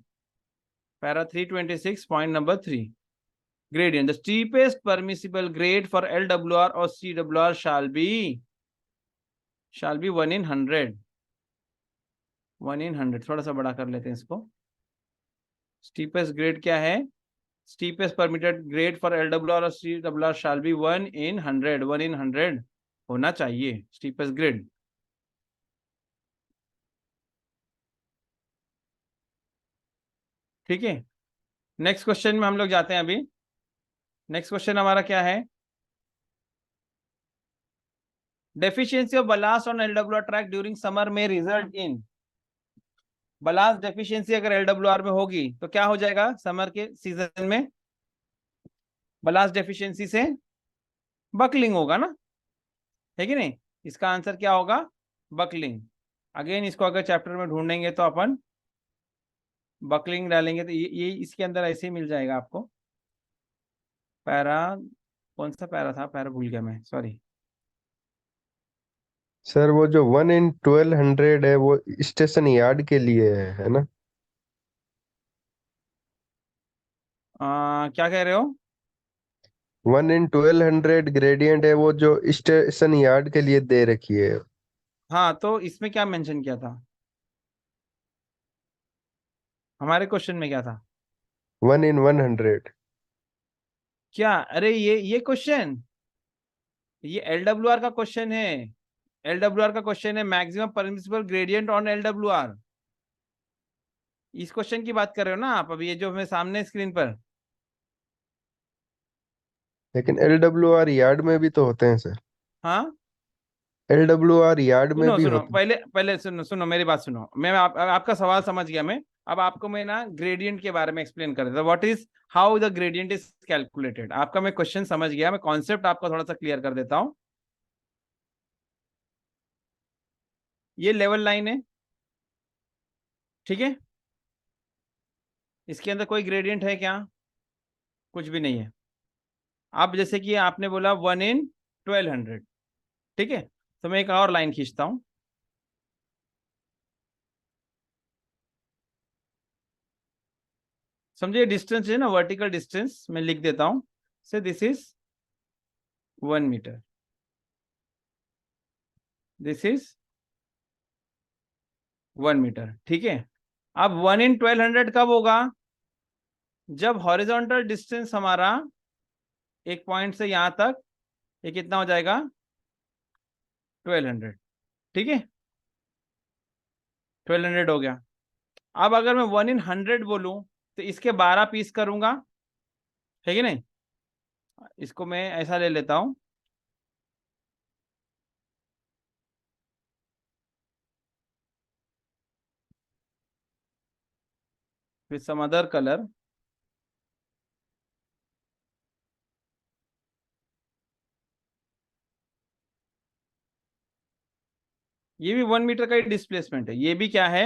S1: para 326 point number 3, gradient, the steepest permissible grade for LWR or CWR shall be 1 in 100, 1 in 100, थोड़ा सा बड़ा कर लेते हैं इसको। स्टीपेस्ट ग्रेड क्या है, steepest permitted grade for LWR और CWR shall be 1 in 100, 1 in 100 होना चाहिए स्टीपेस्ट ग्रेड। ठीक है, नेक्स्ट क्वेश्चन में हम लोग जाते हैं अभी। नेक्स्ट क्वेश्चन हमारा क्या है, deficiency of ballast on LWR track during summer में रिजल्ट इन, बलास्ट डेफिशिएंसी अगर LWR में होगी तो क्या हो जाएगा समर के सीजन में? बलास्ट डेफिशिएंसी से बकलिंग होगा ना, है कि नहीं? इसका आंसर क्या होगा? बकलिंग। अगेन इसको अगर चैप्टर में ढूंढेंगे तो अपन बकलिंग डालेंगे तो ये इसके अंदर ऐसे ही मिल जाएगा आपको। पैरा, कौन सा पैरा था, पैरा भूल गया मैं, सॉरी।
S3: सर वो जो 1 in 1200 है वो स्टेशन यार्ड के लिए है ना?
S1: क्या कह रहे हो?
S3: 1 in 1200 ग्रेडियंट है वो जो स्टेशन यार्ड के लिए दे रखी है।
S1: हाँ, तो इसमें क्या मेंशन किया था? हमारे क्वेश्चन में क्या था?
S3: 1 in 100।
S1: क्या? अरे ये क्वेश्चन, ये LWR का क्वेश्चन है। LWR का क्वेश्चन है, maximum permissible gradient on LWR। इस क्वेश्चन की बात कर रहे हो ना आप? अभी ये जो हमें सामने स्क्रीन पर।
S3: लेकिन LWR यार्ड में भी तो होते हैं सर।
S1: हाँ,
S3: LWR यार्ड में
S1: सुनो
S3: भी
S1: सुनो,
S3: होते हैं।
S1: पहले पहले सुनो सुनो, मेरी बात सुनो। मैं आपका सवाल समझ गया मैं। अब आपको मैं ना ग्रेडियंट के बारे में एक्सप्लेन कर देता हूँ, what is, how the gradient is calculated. आपका मैं क्वेश्चन समझ गया, मैं कॉन्सेप्ट आपका थोड़ा सा क्लियर कर देता हूँ। ये लेवल लाइन है, ठीक है? इसके अंदर कोई ग्रेडियंट है क्या? कुछ भी नहीं है। अब जैसे कि आपने बोला 1 in 1200, ठीक है? तो मैं एक और लाइन खींचता हूं। समझिए डिस्टेंस है ना, वर्टिकल डिस्टेंस मैं लिख देता हूं। से this is 1 metre, this is 1 metre, ठीक है? अब 1 in 1200 कब होगा? जब हॉरिजॉन्टल डिस्टेंस हमारा एक पॉइंट से यहां तक, ये कितना हो जाएगा? 1200, ठीक है? 1200 हो गया। अब अगर मैं 1 in 100 बोलूं तो इसके 12 पीस करूंगा, है कि नहीं? इसको मैं ऐसा ले लेता हूं। With some other colour. ये भी 1 मीटर का ही डिस्प्लेसमेंट है, ये भी क्या है?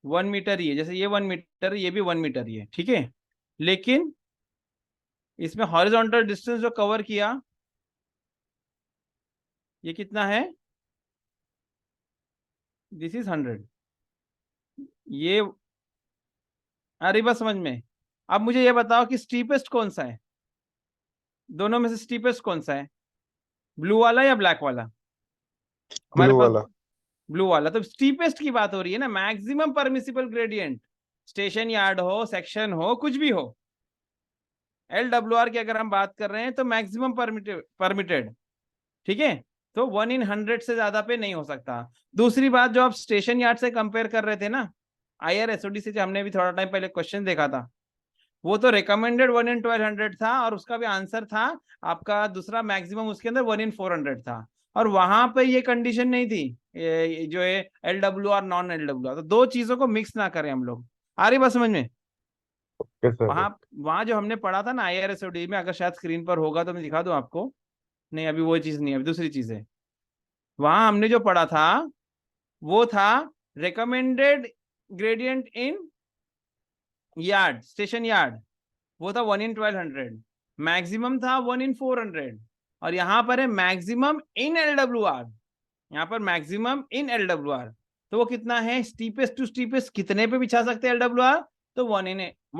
S1: 1 मीटर ही है। जैसे ये 1 मीटर, ये भी 1 मीटर ही है, ठीक है? लेकिन इसमें हॉरिजॉन्टल डिस्टेंस जो कवर किया, ये कितना है? This is 100। ये आ रही बात समझ में? अब मुझे ये बताओ कि स्टीपेस्ट कौन सा है, दोनों में से स्टीपेस्ट कौन सा है? ब्लू वाला या ब्लैक वाला? हमारे
S3: ब्लू
S1: पास
S3: वाला।
S1: ब्लू वाला। तो स्टीपेस्ट की बात हो रही है ना, maximum permissible gradient. Station yard हो, सेक्शन हो, कुछ भी हो, LWR की अगर हम बात कर रहे हैं तो मैक्सिमम परमिटेड, ठीक है? तो 1 in 100 से ज्यादा पे नहीं हो सकता। दूसरी बात, जो आप स्टेशन यार्ड से कंपेयर कर रहे थे ना, IRSOD से, जो हमने भी थोड़ा टाइम पहले क्वेश्चन देखा था, वो तो रिकमेंडेड 1 in 1200 था, और उसका भी आंसर था आपका दूसरा मैक्सिमम, उसके अंदर 1 in 400 था। और वहां पे ये कंडीशन नहीं थी, जो है LWR नॉन LWR। तो दो चीजों को मिक्स ना करें हम लोग। आ रही बात समझ में?
S3: कैसा
S1: वहां
S3: है?
S1: वहां जो हमने पढ़ा था ना IRSOD में, अगर शायद स्क्रीन पर होगा तो मैं दिखा दूं आपको। नहीं, अभी वो चीज नहीं है, अभी दूसरी चीज है। वहां हमने जो पढ़ा था वो था रिकमेंडेड ग्रेडियंट इन यार्ड, स्टेशन यार्ड, वो था 1 in 1200। मैक्सिमम था 1 in 400। और यहां पर है मैक्सिमम इन LWR। यहाँ पर मैक्सिमम इन LWR, तो वो कितना है? स्टीपेस्ट टू स्टीपेस्ट कितने पे बिछा सकते हैं LWR? तो 1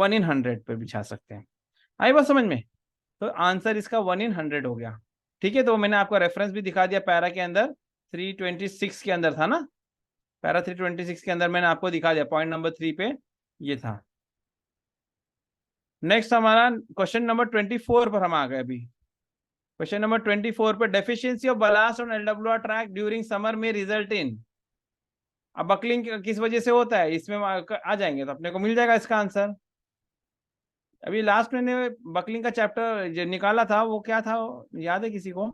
S1: in 100 पे बिछा सकते हैं। आई बात समझ में? तो आंसर इसका 1 in 100 हो गया, ठीक है? तो मैंने आपको रेफरेंस भी दिखा दिया, पैरा के अंदर 326 के अंदर था ना, पैरा 326 के अंदर मैंने आपको दिखा दिया, पॉइंट नंबर 3 पे ये था। नेक्स्ट हमारा क्वेश्चन नंबर 24 पर हम आ गए अभी। क्वेश्चन नंबर 24 पे, deficiency of ballast on LWR track during summer में रिजल्ट इन। अब बकलिंग किस वजह से होता है, इसमें आ जाएंगे तो अपने को मिल जाएगा इसका आंसर। अभी लास्ट मैंने बकलिंग का चैप्टर जो निकाला था वो क्या था, याद है किसी को?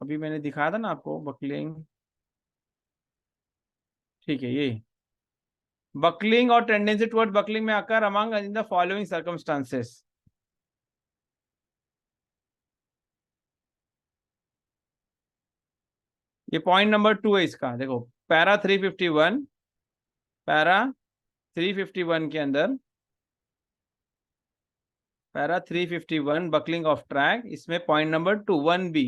S1: अभी मैंने दिखाया था ना आपको बकलिंग। ठीक है, ये बकलिंग और टेंडेंसी टुवर्ड बकलिंग में occur among in the following circumstances. ये पॉइंट नंबर 2 है इसका। देखो पैरा 351, पैरा 351 के अंदर, पैरा 351 बकलिंग ऑफ ट्रैक, इसमें point number 2 1B,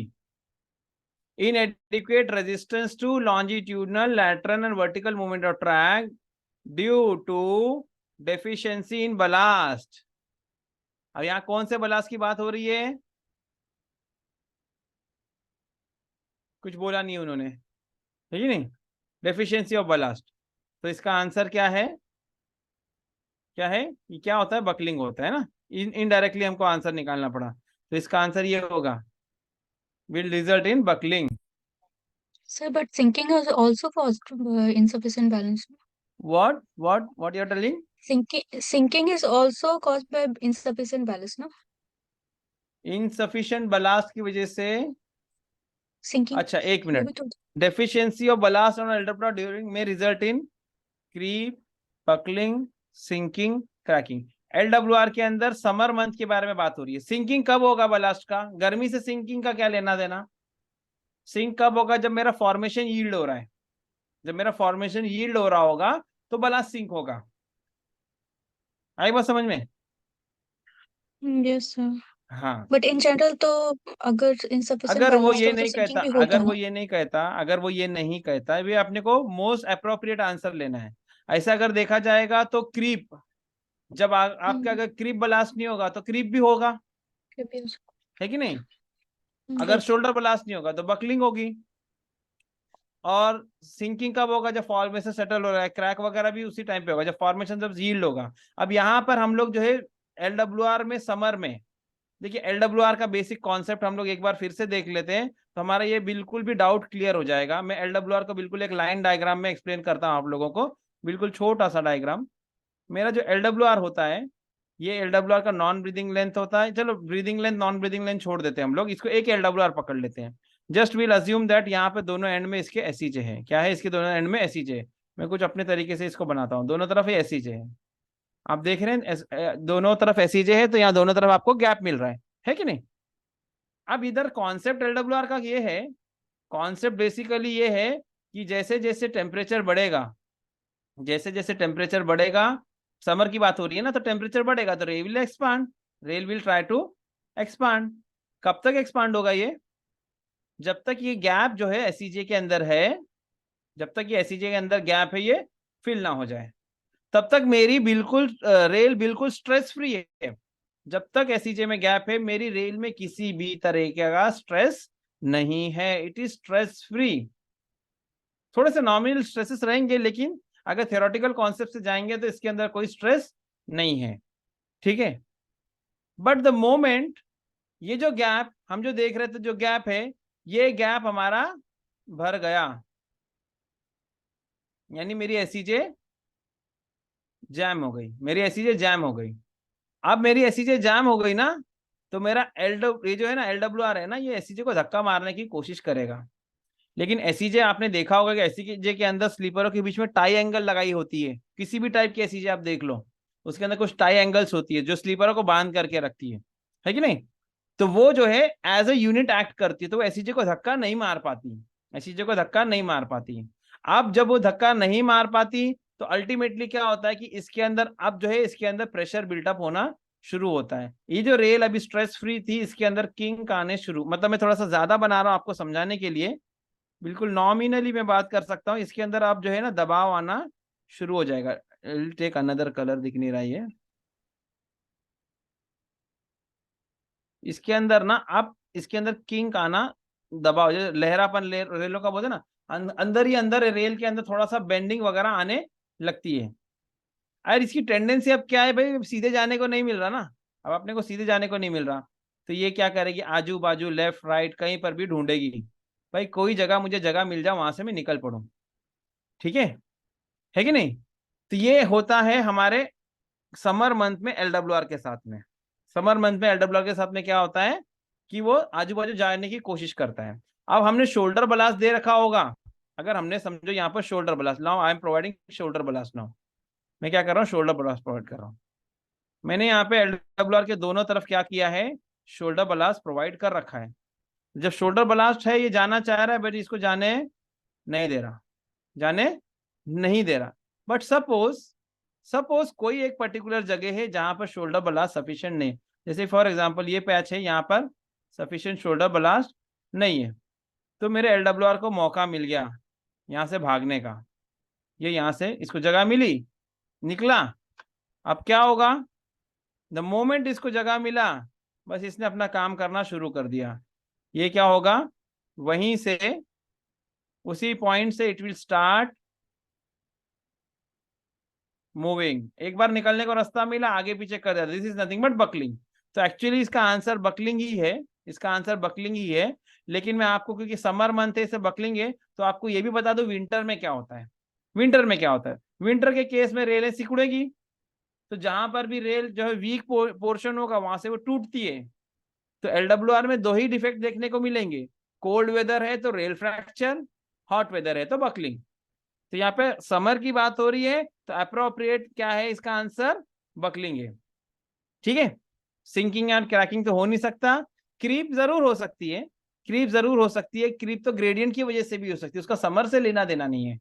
S1: inadequate resistance to longitudinal, lateral and vertical movement of track due to deficiency in ballast। अब यहाँ कौन से बलास्ट की बात हो रही है? कुछ बोला नहीं उन्होंने, है नहीं, डेफिशिएंसी ऑफ बलास्ट। तो इसका आंसर क्या है? क्या है ये? क्या होता है? बकलिंग होता है ना। इनडायरेक्टली हमको आंसर निकालना पड़ा, तो इसका आंसर ये होगा, will result in buckling.
S4: Sir, but sinking has also caused insufficient balance.
S1: what you are telling?
S4: Sinking is also caused by insufficient ballast, no?
S1: Insufficient blast की वजह से।
S4: Sinking.
S1: अच्छा एक
S4: वो भी
S1: मिनट,
S4: तो
S1: डेफिशिएंसी ऑफ बलास्ट ऑन एल्डरप्लॉ during में result in creep, buckling, sinking, cracking. LWR के अंदर समर मंथ के बारे में बात हो रही है। सिंकिंग कब होगा बलास्ट का? गर्मी से सिंकिंग का क्या लेना देना? सिंक कब होगा? जब मेरा फॉर्मेशन यील्ड हो रहा है। जब मेरा फॉर्मेशन यील्ड हो रहा होगा तो बलास्ट सिंक होगा। आई बात समझ में?
S4: yes sir.
S1: हाँ,
S4: But in general तो अगर insufficient
S1: अगर वो
S4: ballast
S1: ये
S4: हो तो
S1: नहीं
S4: sinking
S1: कहता,
S4: भी होता
S1: अगर
S4: है
S1: वो
S4: ना?
S1: ये नहीं कहता, अगर वो ये नहीं कहता, वे अपने को मोस्ट अप्रोप्रिएट आंसर लेना है। ऐसा अगर देखा जाएगा तो क्रीप, जब आपके अगर क्रीप ब्लास्ट नहीं होगा तो क्रीप भी होगा,
S4: Yes.
S1: है कि नहीं? अगर
S4: Yes.
S1: शोल्डर ब्लास्ट नहीं होगा तो बकलिंग होगी। और सिंकिंग कब होगा? जब फॉर्मेशन सेटल हो रहा है, क्रैक वगैरह भी उसी टाइम पे होगा, जब फॉर्मेशन जब यील्ड होगा। अब यहाँ पर हम लोग जो है एलडब्ल्यूआर में, समर में, देखिए एलडब्ल्यूआर का बेसिक कॉन्सेप्ट हम लोग एक बार फिर से देख लेते हैं, तो हमारा ये बिल्कुल भी डाउट क्लियर हो जाएगा। मैं एलडब्ल्यूआर को बिल्कुल एक लाइन डायग्राम में एक्सप्लेन करता हूँ आप लोगों को, बिल्कुल छोटा सा डायग्राम। मेरा जो एलडब्ल्यूआर होता है, ये एलडब्ल्यूआर का नॉन ब्रीदिंग लेंथ होता है। चलो breathing length non breathing length छोड़ देते हैं हम लोग, इसको एक एलडब्ल्यूआर पकड़ लेते हैं। जस्ट वील अज्यूम दैट यहाँ पे दोनों एंड में इसके एसईजे है। क्या है? इसके दोनों एंड में एसईजे है। मैं कुछ अपने तरीके से इसको बनाता हूँ, दोनों तरफ ये एसईजे है। आप देख रहे हैं दोनों तरफ एसईजे है, तो यहाँ दोनों तरफ आपको गैप मिल रहा है कि नहीं? अब इधर कॉन्सेप्ट एलडब्ल्यूआर का ये है, कॉन्सेप्ट बेसिकली ये है कि जैसे जैसे टेम्परेचर बढ़ेगा, जैसे जैसे टेम्परेचर बढ़ेगा, समर की बात हो रही है ना, तो टेम्परेचर बढ़ेगा तो rail will expand, rail will try to expand. कब तक एक्सपांड होगा ये? जब तक ये गैप जो है एसईजे के अंदर है, जब तक ये एसईजे के अंदर गैप है ये फिल ना हो जाए, तब तक मेरी बिल्कुल रेल बिल्कुल स्ट्रेस फ्री है। जब तक एसईजे में गैप है, मेरी रेल में किसी भी तरह का स्ट्रेस नहीं है, इट इज स्ट्रेस फ्री। थोड़े से नॉमिनल स्ट्रेसेस रहेंगे, लेकिन अगर थ्योरेटिकल कॉन्सेप्ट से जाएंगे तो इसके अंदर कोई स्ट्रेस नहीं है, ठीक है। बट द मोमेंट ये जो गैप हम जो देख रहे थे, जो गैप है, ये गैप हमारा भर गया, यानी मेरी एसईजे जैम हो गई, मेरी एसईजे जैम हो गई। अब मेरी एसईजे जैम हो गई ना, तो मेरा ये जो है ना एलडब्ल्यूआर है ना, ये एसईजे को धक्का मारने की कोशिश करेगा। लेकिन एसईजे आपने देखा होगा कि एसईजे के अंदर स्लीपरों के बीच में टाई एंगल लगाई होती है। किसी भी टाइप की एसईजे आप देख लो, उसके अंदर कुछ टाई एंगल्स होती है जो स्लीपरों को बांध करके रखती है कि नहीं? तो वो जो है एज ए यूनिट एक्ट करती है, तो वो एसईजे को धक्का नहीं मार पाती, एसईजे को धक्का नहीं मार पाती। अब जब वो धक्का नहीं मार पाती तो अल्टीमेटली क्या होता है कि इसके अंदर अब जो है इसके अंदर प्रेशर बिल्टअप होना शुरू होता है। ये जो रेल अभी स्ट्रेस फ्री थी, इसके अंदर किंक आने शुरू, मतलब मैं थोड़ा सा ज्यादा बना रहा हूं आपको समझाने के लिए, बिल्कुल नॉमिनली मैं बात कर सकता हूँ। इसके अंदर आप जो है ना दबाव आना शुरू हो जाएगा। टेक अनदर कलर, दिख नहीं रहा है इसके अंदर ना, आप इसके अंदर किंक आना, दबाव, लहरापन रेलों का बोलते ना, अंदर ही अंदर रेल के अंदर थोड़ा सा बेंडिंग वगैरह आने लगती है। और इसकी टेंडेंसी अब क्या है भाई, सीधे जाने को नहीं मिल रहा ना, अब अपने को सीधे जाने को नहीं मिल रहा, तो ये क्या करेगी, आजू बाजू लेफ्ट राइट कहीं पर भी ढूंढेगी, भाई कोई जगह मुझे जगह मिल जाए वहां से मैं निकल पड़ूं, ठीक है कि नहीं? तो ये होता है हमारे समर मंथ में एलडब्ल्यूआर के साथ में। समर मंथ में एलडब्ल्यूआर के साथ में क्या होता है कि वो आजू बाजू जाने की कोशिश करता है। अब हमने शोल्डर ब्लास्ट दे रखा होगा, अगर हमने समझो यहाँ पर shoulder blast, now I am providing shoulder blast, now मैं क्या कर रहा हूँ, शोल्डर ब्लास्ट प्रोवाइड कर रहा हूँ। मैंने यहाँ पे LWR के दोनों तरफ क्या किया है, शोल्डर ब्लास्ट प्रोवाइड कर रखा है। जब शोल्डर ब्लास्ट है, ये जाना चाह रहा है बट इसको जाने नहीं दे रहा, जाने नहीं दे रहा। बट सपोज कोई एक पर्टिकुलर जगह है जहां पर शोल्डर ब्लास्ट सफिशिएंट नहीं, जैसे फॉर एग्जांपल ये पैच है, यहाँ पर सफिशिएंट शोल्डर ब्लास्ट नहीं है, तो मेरे LWR को मौका मिल गया यहाँ से भागने का। ये यहाँ से इसको जगह मिली, निकला। अब क्या होगा, द मोमेंट इसको जगह मिला, बस इसने अपना काम करना शुरू कर दिया। ये क्या होगा, वहीं से उसी पॉइंट से इट विल स्टार्ट मूविंग। एक बार निकलने को रास्ता मिला, आगे पीछे कर दिया, this is nothing but buckling. तो एक्चुअली इसका आंसर बकलिंग ही है, इसका आंसर बकलिंग ही है। लेकिन मैं आपको, क्योंकि समर मंथ है, इसे बकलिंग है, तो आपको ये भी बता दूं विंटर में क्या होता है। विंटर में क्या होता है, विंटर के केस में रेलें सिकुड़ेगी, तो जहां पर भी रेल जो है वीक पोर्शन होगा वहां से वो टूटती है। तो LWR में दो ही डिफेक्ट देखने को मिलेंगे, कोल्ड वेदर है तो रेल फ्रैक्चर, हॉट वेदर है तो बकलिंग। तो यहाँ पे समर की बात हो रही है, तो अप्रोप्रिएट क्या है, इसका आंसर बकलिंग है। ठीक है, सिंकिंग एंड क्रैकिंग तो हो नहीं सकता, क्रीप जरूर हो सकती है, क्रीप जरूर हो सकती है। क्रीप तो ग्रेडियंट की वजह से भी हो सकती है, उसका समर से लेना देना नहीं है।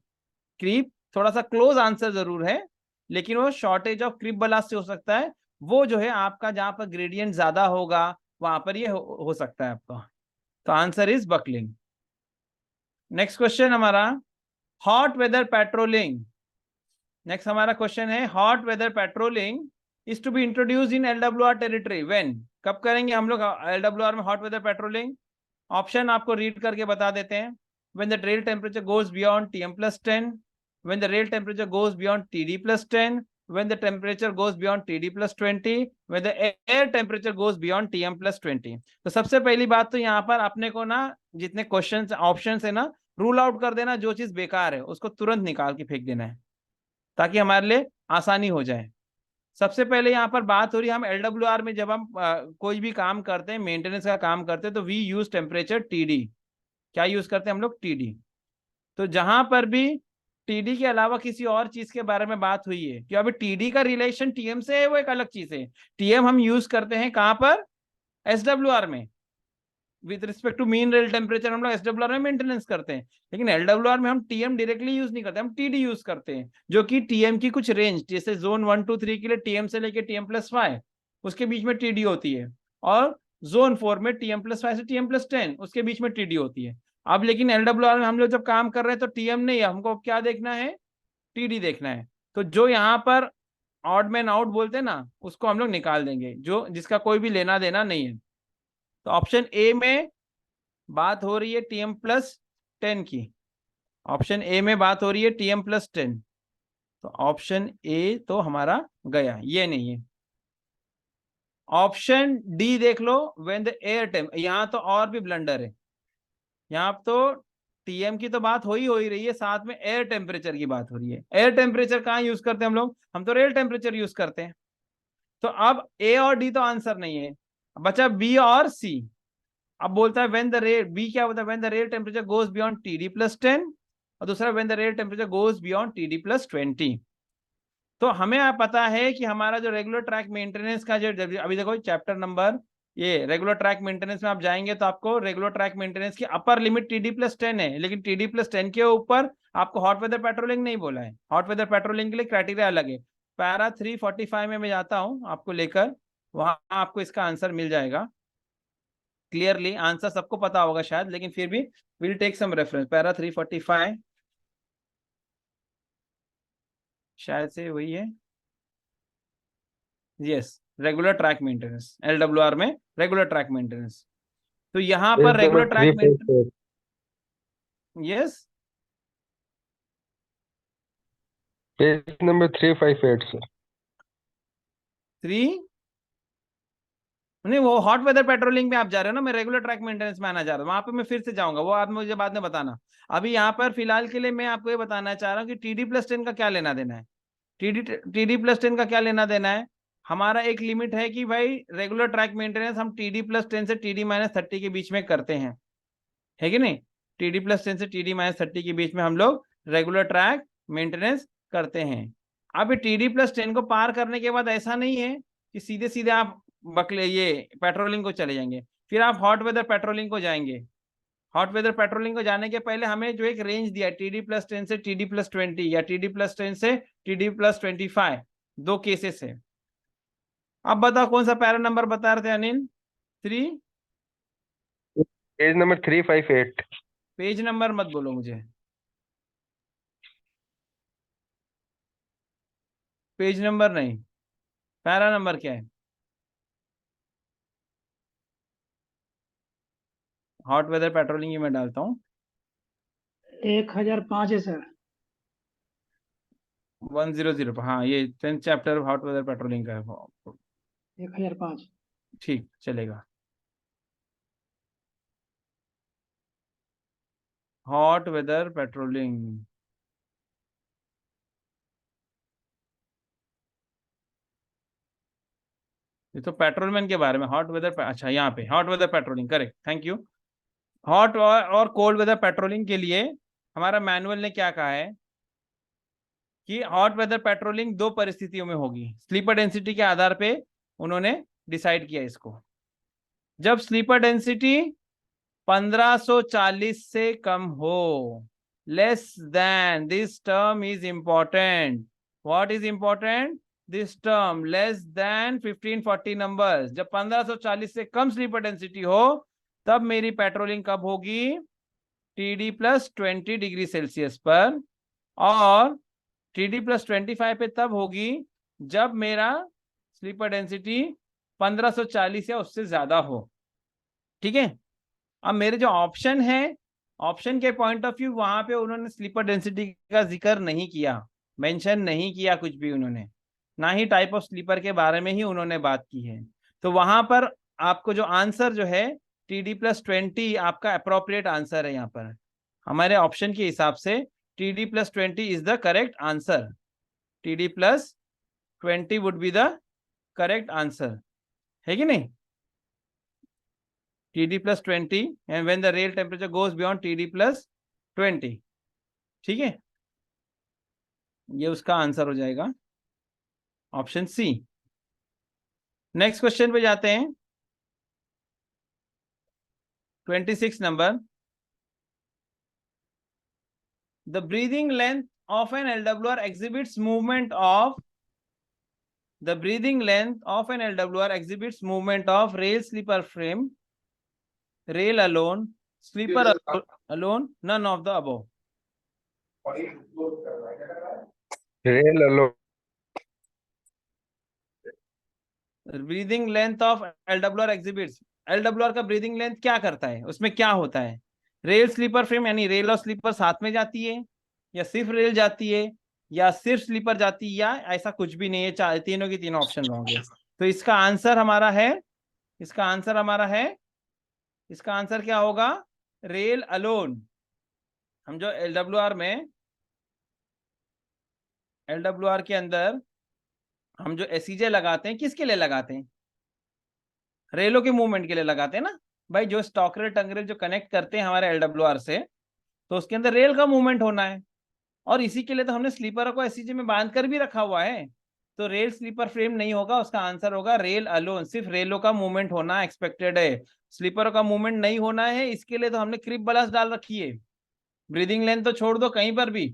S1: क्रीप थोड़ा सा क्लोज आंसर जरूर है, लेकिन वो शॉर्टेज ऑफ क्रीप ब्लास्ट से हो सकता है। वो जो है आपका जहां पर ग्रेडियंट ज्यादा होगा वहां पर ये हो सकता है आपका। तो answer is buckling. Next question हमारा, हॉट वेदर पेट्रोलिंग। नेक्स्ट हमारा क्वेश्चन है, hot weather patrolling is to be introduce in LWR territory when. कब करेंगे हम लोग LWR में हॉट वेदर पेट्रोलिंग? ऑप्शन आपको रीड करके बता देते हैं। when the rail temperature goes beyond Tm+10, when the rail temperature goes beyond Td+10, when the temperature goes beyond Td+20, when the air temperature goes beyond Tm+20। तो सबसे पहली बात तो यहाँ पर अपने को ना जितने क्वेश्चन ऑप्शन है ना, रूल आउट कर देना, जो चीज बेकार है उसको तुरंत निकाल के फेंक देना है, ताकि हमारे लिए आसानी हो जाए। सबसे पहले यहाँ पर बात हो रही है, हम LWR में जब हम कोई भी काम करते हैं, मेंटेनेंस का काम करते हैं, तो वी यूज टेम्परेचर TD। क्या यूज करते हैं हम लोग, TD। तो जहां पर भी TD के अलावा किसी और चीज के बारे में बात हुई है, कि अभी TD का रिलेशन TM से है, वो एक अलग चीज है। TM हम यूज करते हैं कहां पर, SWR में। With respect to mean rail temperature हम लोग SWR में मेंटेनेंस करते हैं, लेकिन LWR में हम TM डायरेक्टली यूज नहीं करते, हम TD यूज करते हैं, जो कि TM की कुछ रेंज, जैसे जोन 1 2 3 के लिए TM से लेके TM+5 उसके बीच में TD होती है, और जोन 4 में TM+5 से TM+10 उसके बीच में TD होती है। अब लेकिन LWR में हम लोग जब काम कर रहे हैं तो TM नहीं है, हमको क्या देखना है, TD देखना है। तो जो यहाँ पर ऑड मैन आउट बोलते हैं ना, उसको हम लोग निकाल देंगे, जो जिसका कोई भी लेना देना नहीं है। तो ऑप्शन ए में बात हो रही है TM+10 की, ऑप्शन ए में बात हो रही है TM+10। तो ऑप्शन ए तो हमारा गया, ये नहीं है। ऑप्शन डी देख लो, व्हेन द एयर टेम्प, यहां तो और भी ब्लंडर है। यहाँ तो TM की तो बात हो ही रही है, साथ में एयर टेम्परेचर की बात हो रही है। एयर टेम्परेचर कहाँ यूज करते हैं हम लोग, हम तो रेल टेम्परेचर यूज करते हैं। तो अब ए और डी तो आंसर नहीं है, बचा बी और सी। अब बोलता है व्हेन द रेल, बी क्या होता है, when the rail temperature goes beyond TD+10, और दूसरा when the rail temperature goes beyond TD+20। तो हमें पता है कि हमारा जो रेगुलर ट्रैक मेंटेनेंस का जो, अभी देखो चैप्टर नंबर, ये रेगुलर ट्रैक मेंटेनेंस में आप जाएंगे तो आपको रेगुलर ट्रैक मेंटेनेंस की अपर लिमिट TD+10 है, लेकिन TD+10 के ऊपर आपको हॉट वेदर पेट्रोलिंग नहीं बोला है। हॉट वेदर पेट्रोलिंग के लिए क्राइटेरिया अलग है। पैरा 345 में मैं जाता हूं आपको लेकर, वहां आपको इसका आंसर मिल जाएगा क्लियरली। आंसर सबको पता होगा शायद, लेकिन फिर भी will take some reference. Para 345 शायद से वही है, yes, regular track maintenance, LWR में रेगुलर ट्रैक मेंटेनेंस। तो यहां पर
S3: page
S1: regular
S3: number
S1: track maintenance,
S3: 358,
S1: yes,
S3: page number 358 sir.
S1: 3 नहीं, वो हॉट वेदर पेट्रोलिंग में आप जा रहे हो ना, मैं रेगुलर ट्रैक मेंटेनेंस में आना चाह रहा हूँ, वहां पे मैं फिर से जाऊंगा, वो आप मुझे बाद में बताना। अभी यहाँ पर फिलहाल के लिए मैं आपको ये बताना चाह रहा हूँ कि TD+10 का क्या लेना देना है। TD+10 का क्या लेना देना है, हमारा एक लिमिट है कि भाई रेगुलर ट्रैक मेंटेनेंस हम TD+10 से TD-30 के बीच में करते हैं, है कि नहीं। TD+10 से TD-30 के बीच में हम लोग रेगुलर ट्रैक मेंटेनेंस करते हैं। अब TD+10 को पार करने के बाद ऐसा नहीं है कि सीधे सीधे आप बकले ये पेट्रोलिंग को चले जाएंगे, फिर आप हॉट वेदर पेट्रोलिंग को जाएंगे। हॉट वेदर पेट्रोलिंग को जाने के पहले हमें जो एक रेंज दिया TD+10 से TD+20 या TD+10 से TD+25, 2 केसेस है। अब बताओ कौन सा पैरा नंबर बता रहे थे Anil? 3?
S3: Page number 358।
S1: Page number मत बोलो मुझे, पेज नंबर नहीं, पैरा नंबर क्या है? हॉट वेदर पेट्रोलिंग ही मैं डालता हूँ।
S5: 1005 है सर।
S1: 100, हाँ ये 10th chapter hot weather patrolling का है।
S5: 1005।
S1: ठीक चलेगा। हॉट वेदर पेट्रोलिंग, ये तो पेट्रोलमैन के बारे में। हॉट वेदर, अच्छा यहाँ पे hot weather patrolling, correct, thank you. Hot और कोल्ड वेदर पेट्रोलिंग के लिए हमारा मैनुअल ने क्या कहा है कि हॉट वेदर पेट्रोलिंग 2 परिस्थितियों में होगी। स्लीपर डेंसिटी के आधार पे उन्होंने डिसाइड किया इसको। जब स्लीपर डेंसिटी 1540 से कम हो, less than, this term is important. What is important? This term, less than 1540 numbers. जब 1540 से कम स्लीपर डेंसिटी हो तब मेरी पेट्रोलिंग कब होगी? TD+20 डिग्री सेल्सियस पर, और TD+25 पे तब होगी जब मेरा स्लीपर डेंसिटी 1540 या उससे ज्यादा हो। ठीक है। अब मेरे जो ऑप्शन है, ऑप्शन के पॉइंट ऑफ व्यू वहां पे उन्होंने स्लीपर डेंसिटी का जिक्र नहीं किया, मेंशन नहीं किया कुछ भी उन्होंने, ना ही टाइप ऑफ स्लीपर के बारे में ही उन्होंने बात की है। तो वहां पर आपको जो आंसर जो है TD+20 आपका अप्रोप्रिएट आंसर है। यहाँ पर हमारे ऑप्शन के हिसाब से TD+20 is the correct answer. TD+20 would be the correct answer, है कि नहीं? TD+20 and when the rail temperature goes beyond TD+20, ठीक है, ये उसका आंसर हो जाएगा ऑप्शन सी। नेक्स्ट क्वेश्चन पे जाते हैं, 26 number. The breathing length of an LWR exhibits movement of rail sleeper frame, rail alone, sleeper alone, none of the above.
S3: Rail allow
S1: breathing length of LWR exhibits, LWR का breathing length क्या करता है, उसमें क्या होता है? Rail sleeper frame, यानी rail और स्लीपर साथ में जाती है, या सिर्फ रेल जाती है, या सिर्फ स्लीपर जाती है, या ऐसा कुछ भी नहीं है। तीनों की तीनों ऑप्शन होंगे। तो इसका आंसर हमारा है, इसका आंसर क्या होगा? Rail alone. हम जो LWR के अंदर हम जो SEJ लगाते हैं, किसके लिए लगाते हैं? रेलों के मूवमेंट के लिए लगाते हैं ना भाई। जो स्टॉक रेल टंग रेल जो कनेक्ट करते हैं हमारे LWR से, तो उसके अंदर रेल का मूवमेंट होना है, और इसी के लिए तो हमने स्लीपर को SEJ में बांध कर भी रखा हुआ है। तो रेल स्लीपर फ्रेम नहीं होगा, उसका आंसर होगा रेल अलोन। सिर्फ रेलों का मूवमेंट होना एक्सपेक्टेड है, स्लीपर का मूवमेंट नहीं होना है। इसके लिए तो हमने क्रिप बलास्ट डाल रखी है। ब्रीदिंग लेंथ तो छोड़ दो कहीं पर भी,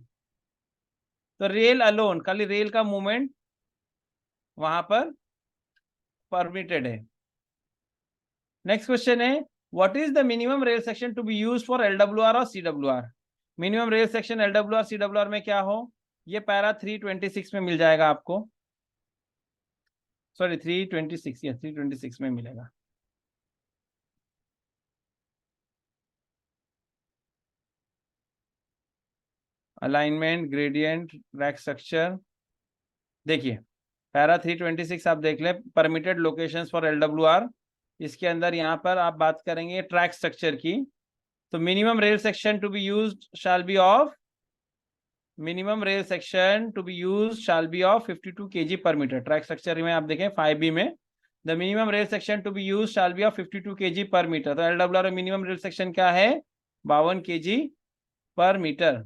S1: तो रेल अलोन, खाली रेल का मूवमेंट वहां पर परमिटेड है। नेक्स्ट क्वेश्चन है, what is the minimum rail section to be used for LWR और CWR? Minimum rail section LWR CWR में क्या हो? ये पैरा 326 में मिल जाएगा आपको, सॉरी 326, ये 326 में मिलेगा। अलाइनमेंट, ग्रेडियंट, रैक स्ट्रक्चर, देखिए पैरा 326 आप देख ले, परमिटेड लोकेशंस फॉर LWR। इसके अंदर यहाँ पर आप बात करेंगे ट्रैक स्ट्रक्चर की, तो minimum rail section to be used shall be of 52 kg पर मीटर। ट्रैक स्ट्रक्चर में आप देखें 5B में, the minimum rail section to be used shall be of 52 kg पर मीटर। तो LWR में मिनिमम रेल सेक्शन क्या है? 52 kg पर मीटर,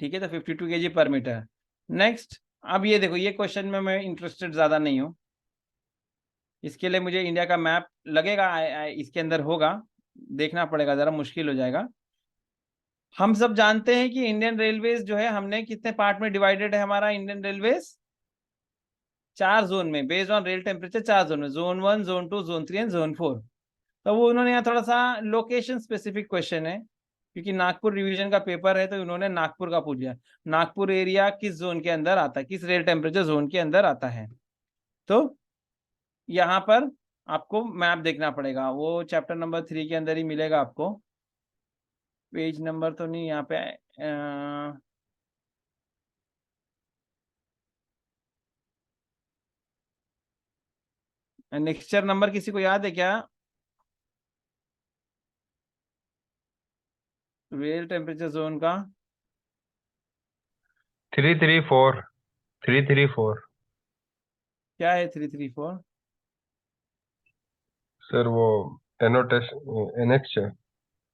S1: ठीक है, तो 52 kg पर मीटर। नेक्स्ट, अब ये देखो, ये क्वेश्चन में मैं इंटरेस्टेड ज़्यादा नहीं हूँ, इसके लिए मुझे इंडिया का मैप लगेगा, इसके अंदर होगा, देखना पड़ेगा, ज़रा मुश्किल हो जाएगा। हम सब जानते हैं कि इंडियन रेलवेज जो है, हमने कितने पार्ट में डिवाइडेड है हमारा इंडियन रेलवेज? 4 जोन में, based on rail temperature 4 zone में, zone 1, zone 2, zone 3 and zone 4। तो वो उन्होंने यहाँ थोड़ा सा लोकेशन स्पेसिफिक क्वेश्चन है, क्योंकि नागपुर रिवीजन का पेपर है, तो उन्होंने नागपुर का पूछ लिया। नागपुर एरिया किस जोन के अंदर आता है, किस रेल टेम्परेचर जोन के अंदर आता है? तो यहाँ पर आपको मैप देखना पड़ेगा, वो चैप्टर नंबर 3 के अंदर ही मिलेगा आपको, पेज नंबर तो नहीं यहाँ पे, नेक्स्चर नंबर किसी को याद है क्या? रेल टेम्परेचर जोन का
S3: 334 334
S1: क्या है? 334
S3: सर, वो एनोटेशन एनेक्चर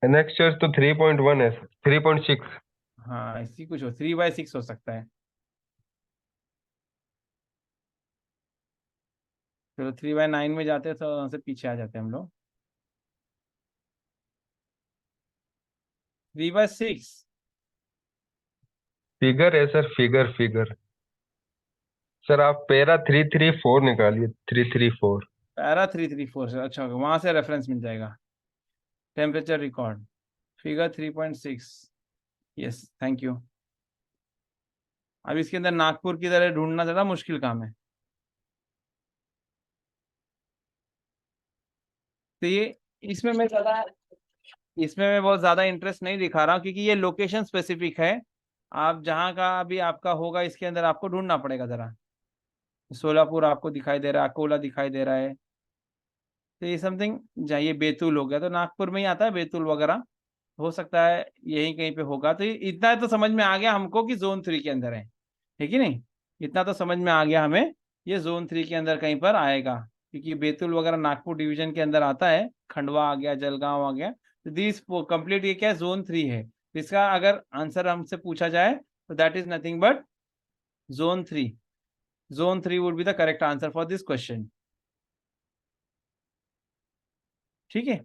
S3: एनेक्चर तो 3.1 है, 3.6।
S1: हाँ, इसी कुछ हो, 3/6 हो सकता है। चलो 3/9 में जाते हैं, तो वहां से पीछे आ जाते हैं हम लोग। 3/6
S3: फिगर है सर, फिगर फिगर। सर आप पैरा 334 निकालिए, 334।
S1: पैरा 334 से, अच्छा होगा, वहां से रेफरेंस मिल जाएगा। Temperature record, figure 3.6, yes, thank you. अब इसके अंदर नागपुर की तरह ढूंढना ज़्यादा मुश्किल काम है, तो ये इसमें मैं बहुत ज़्यादा इंटरेस्ट नहीं दिखा रहा हूँ, क्योंकि ये लोकेशन स्पेसिफिक है। आप जहाँ का भी आपका होगा, इसके अंदर आपको ढूंढना पड़ेगा ज़रा। सोलापुर आपको दिखाई दे रहा है, अकोला दिखाई दे रहा है, तो ये समथिंग, जाइए बैतूल हो गया, तो नागपुर में ही आता है बैतूल वगैरह, हो सकता है यहीं कहीं पे होगा। तो इतना तो समझ में आ गया हमको कि जोन 3 के अंदर है, ठीक है नहीं? इतना तो समझ में आ गया हमें, ये जोन 3 के अंदर कहीं पर आएगा, क्योंकि बैतूल वगैरह नागपुर डिवीजन के अंदर आता है, खंडवा आ गया, जलगांव आ गया, तो दिस कंप्लीट ये क्या है, जोन 3 है। तो इसका अगर आंसर हमसे पूछा जाए, तो that is nothing but zone 3। Zone 3 would be the correct answer for this question, ठीक है।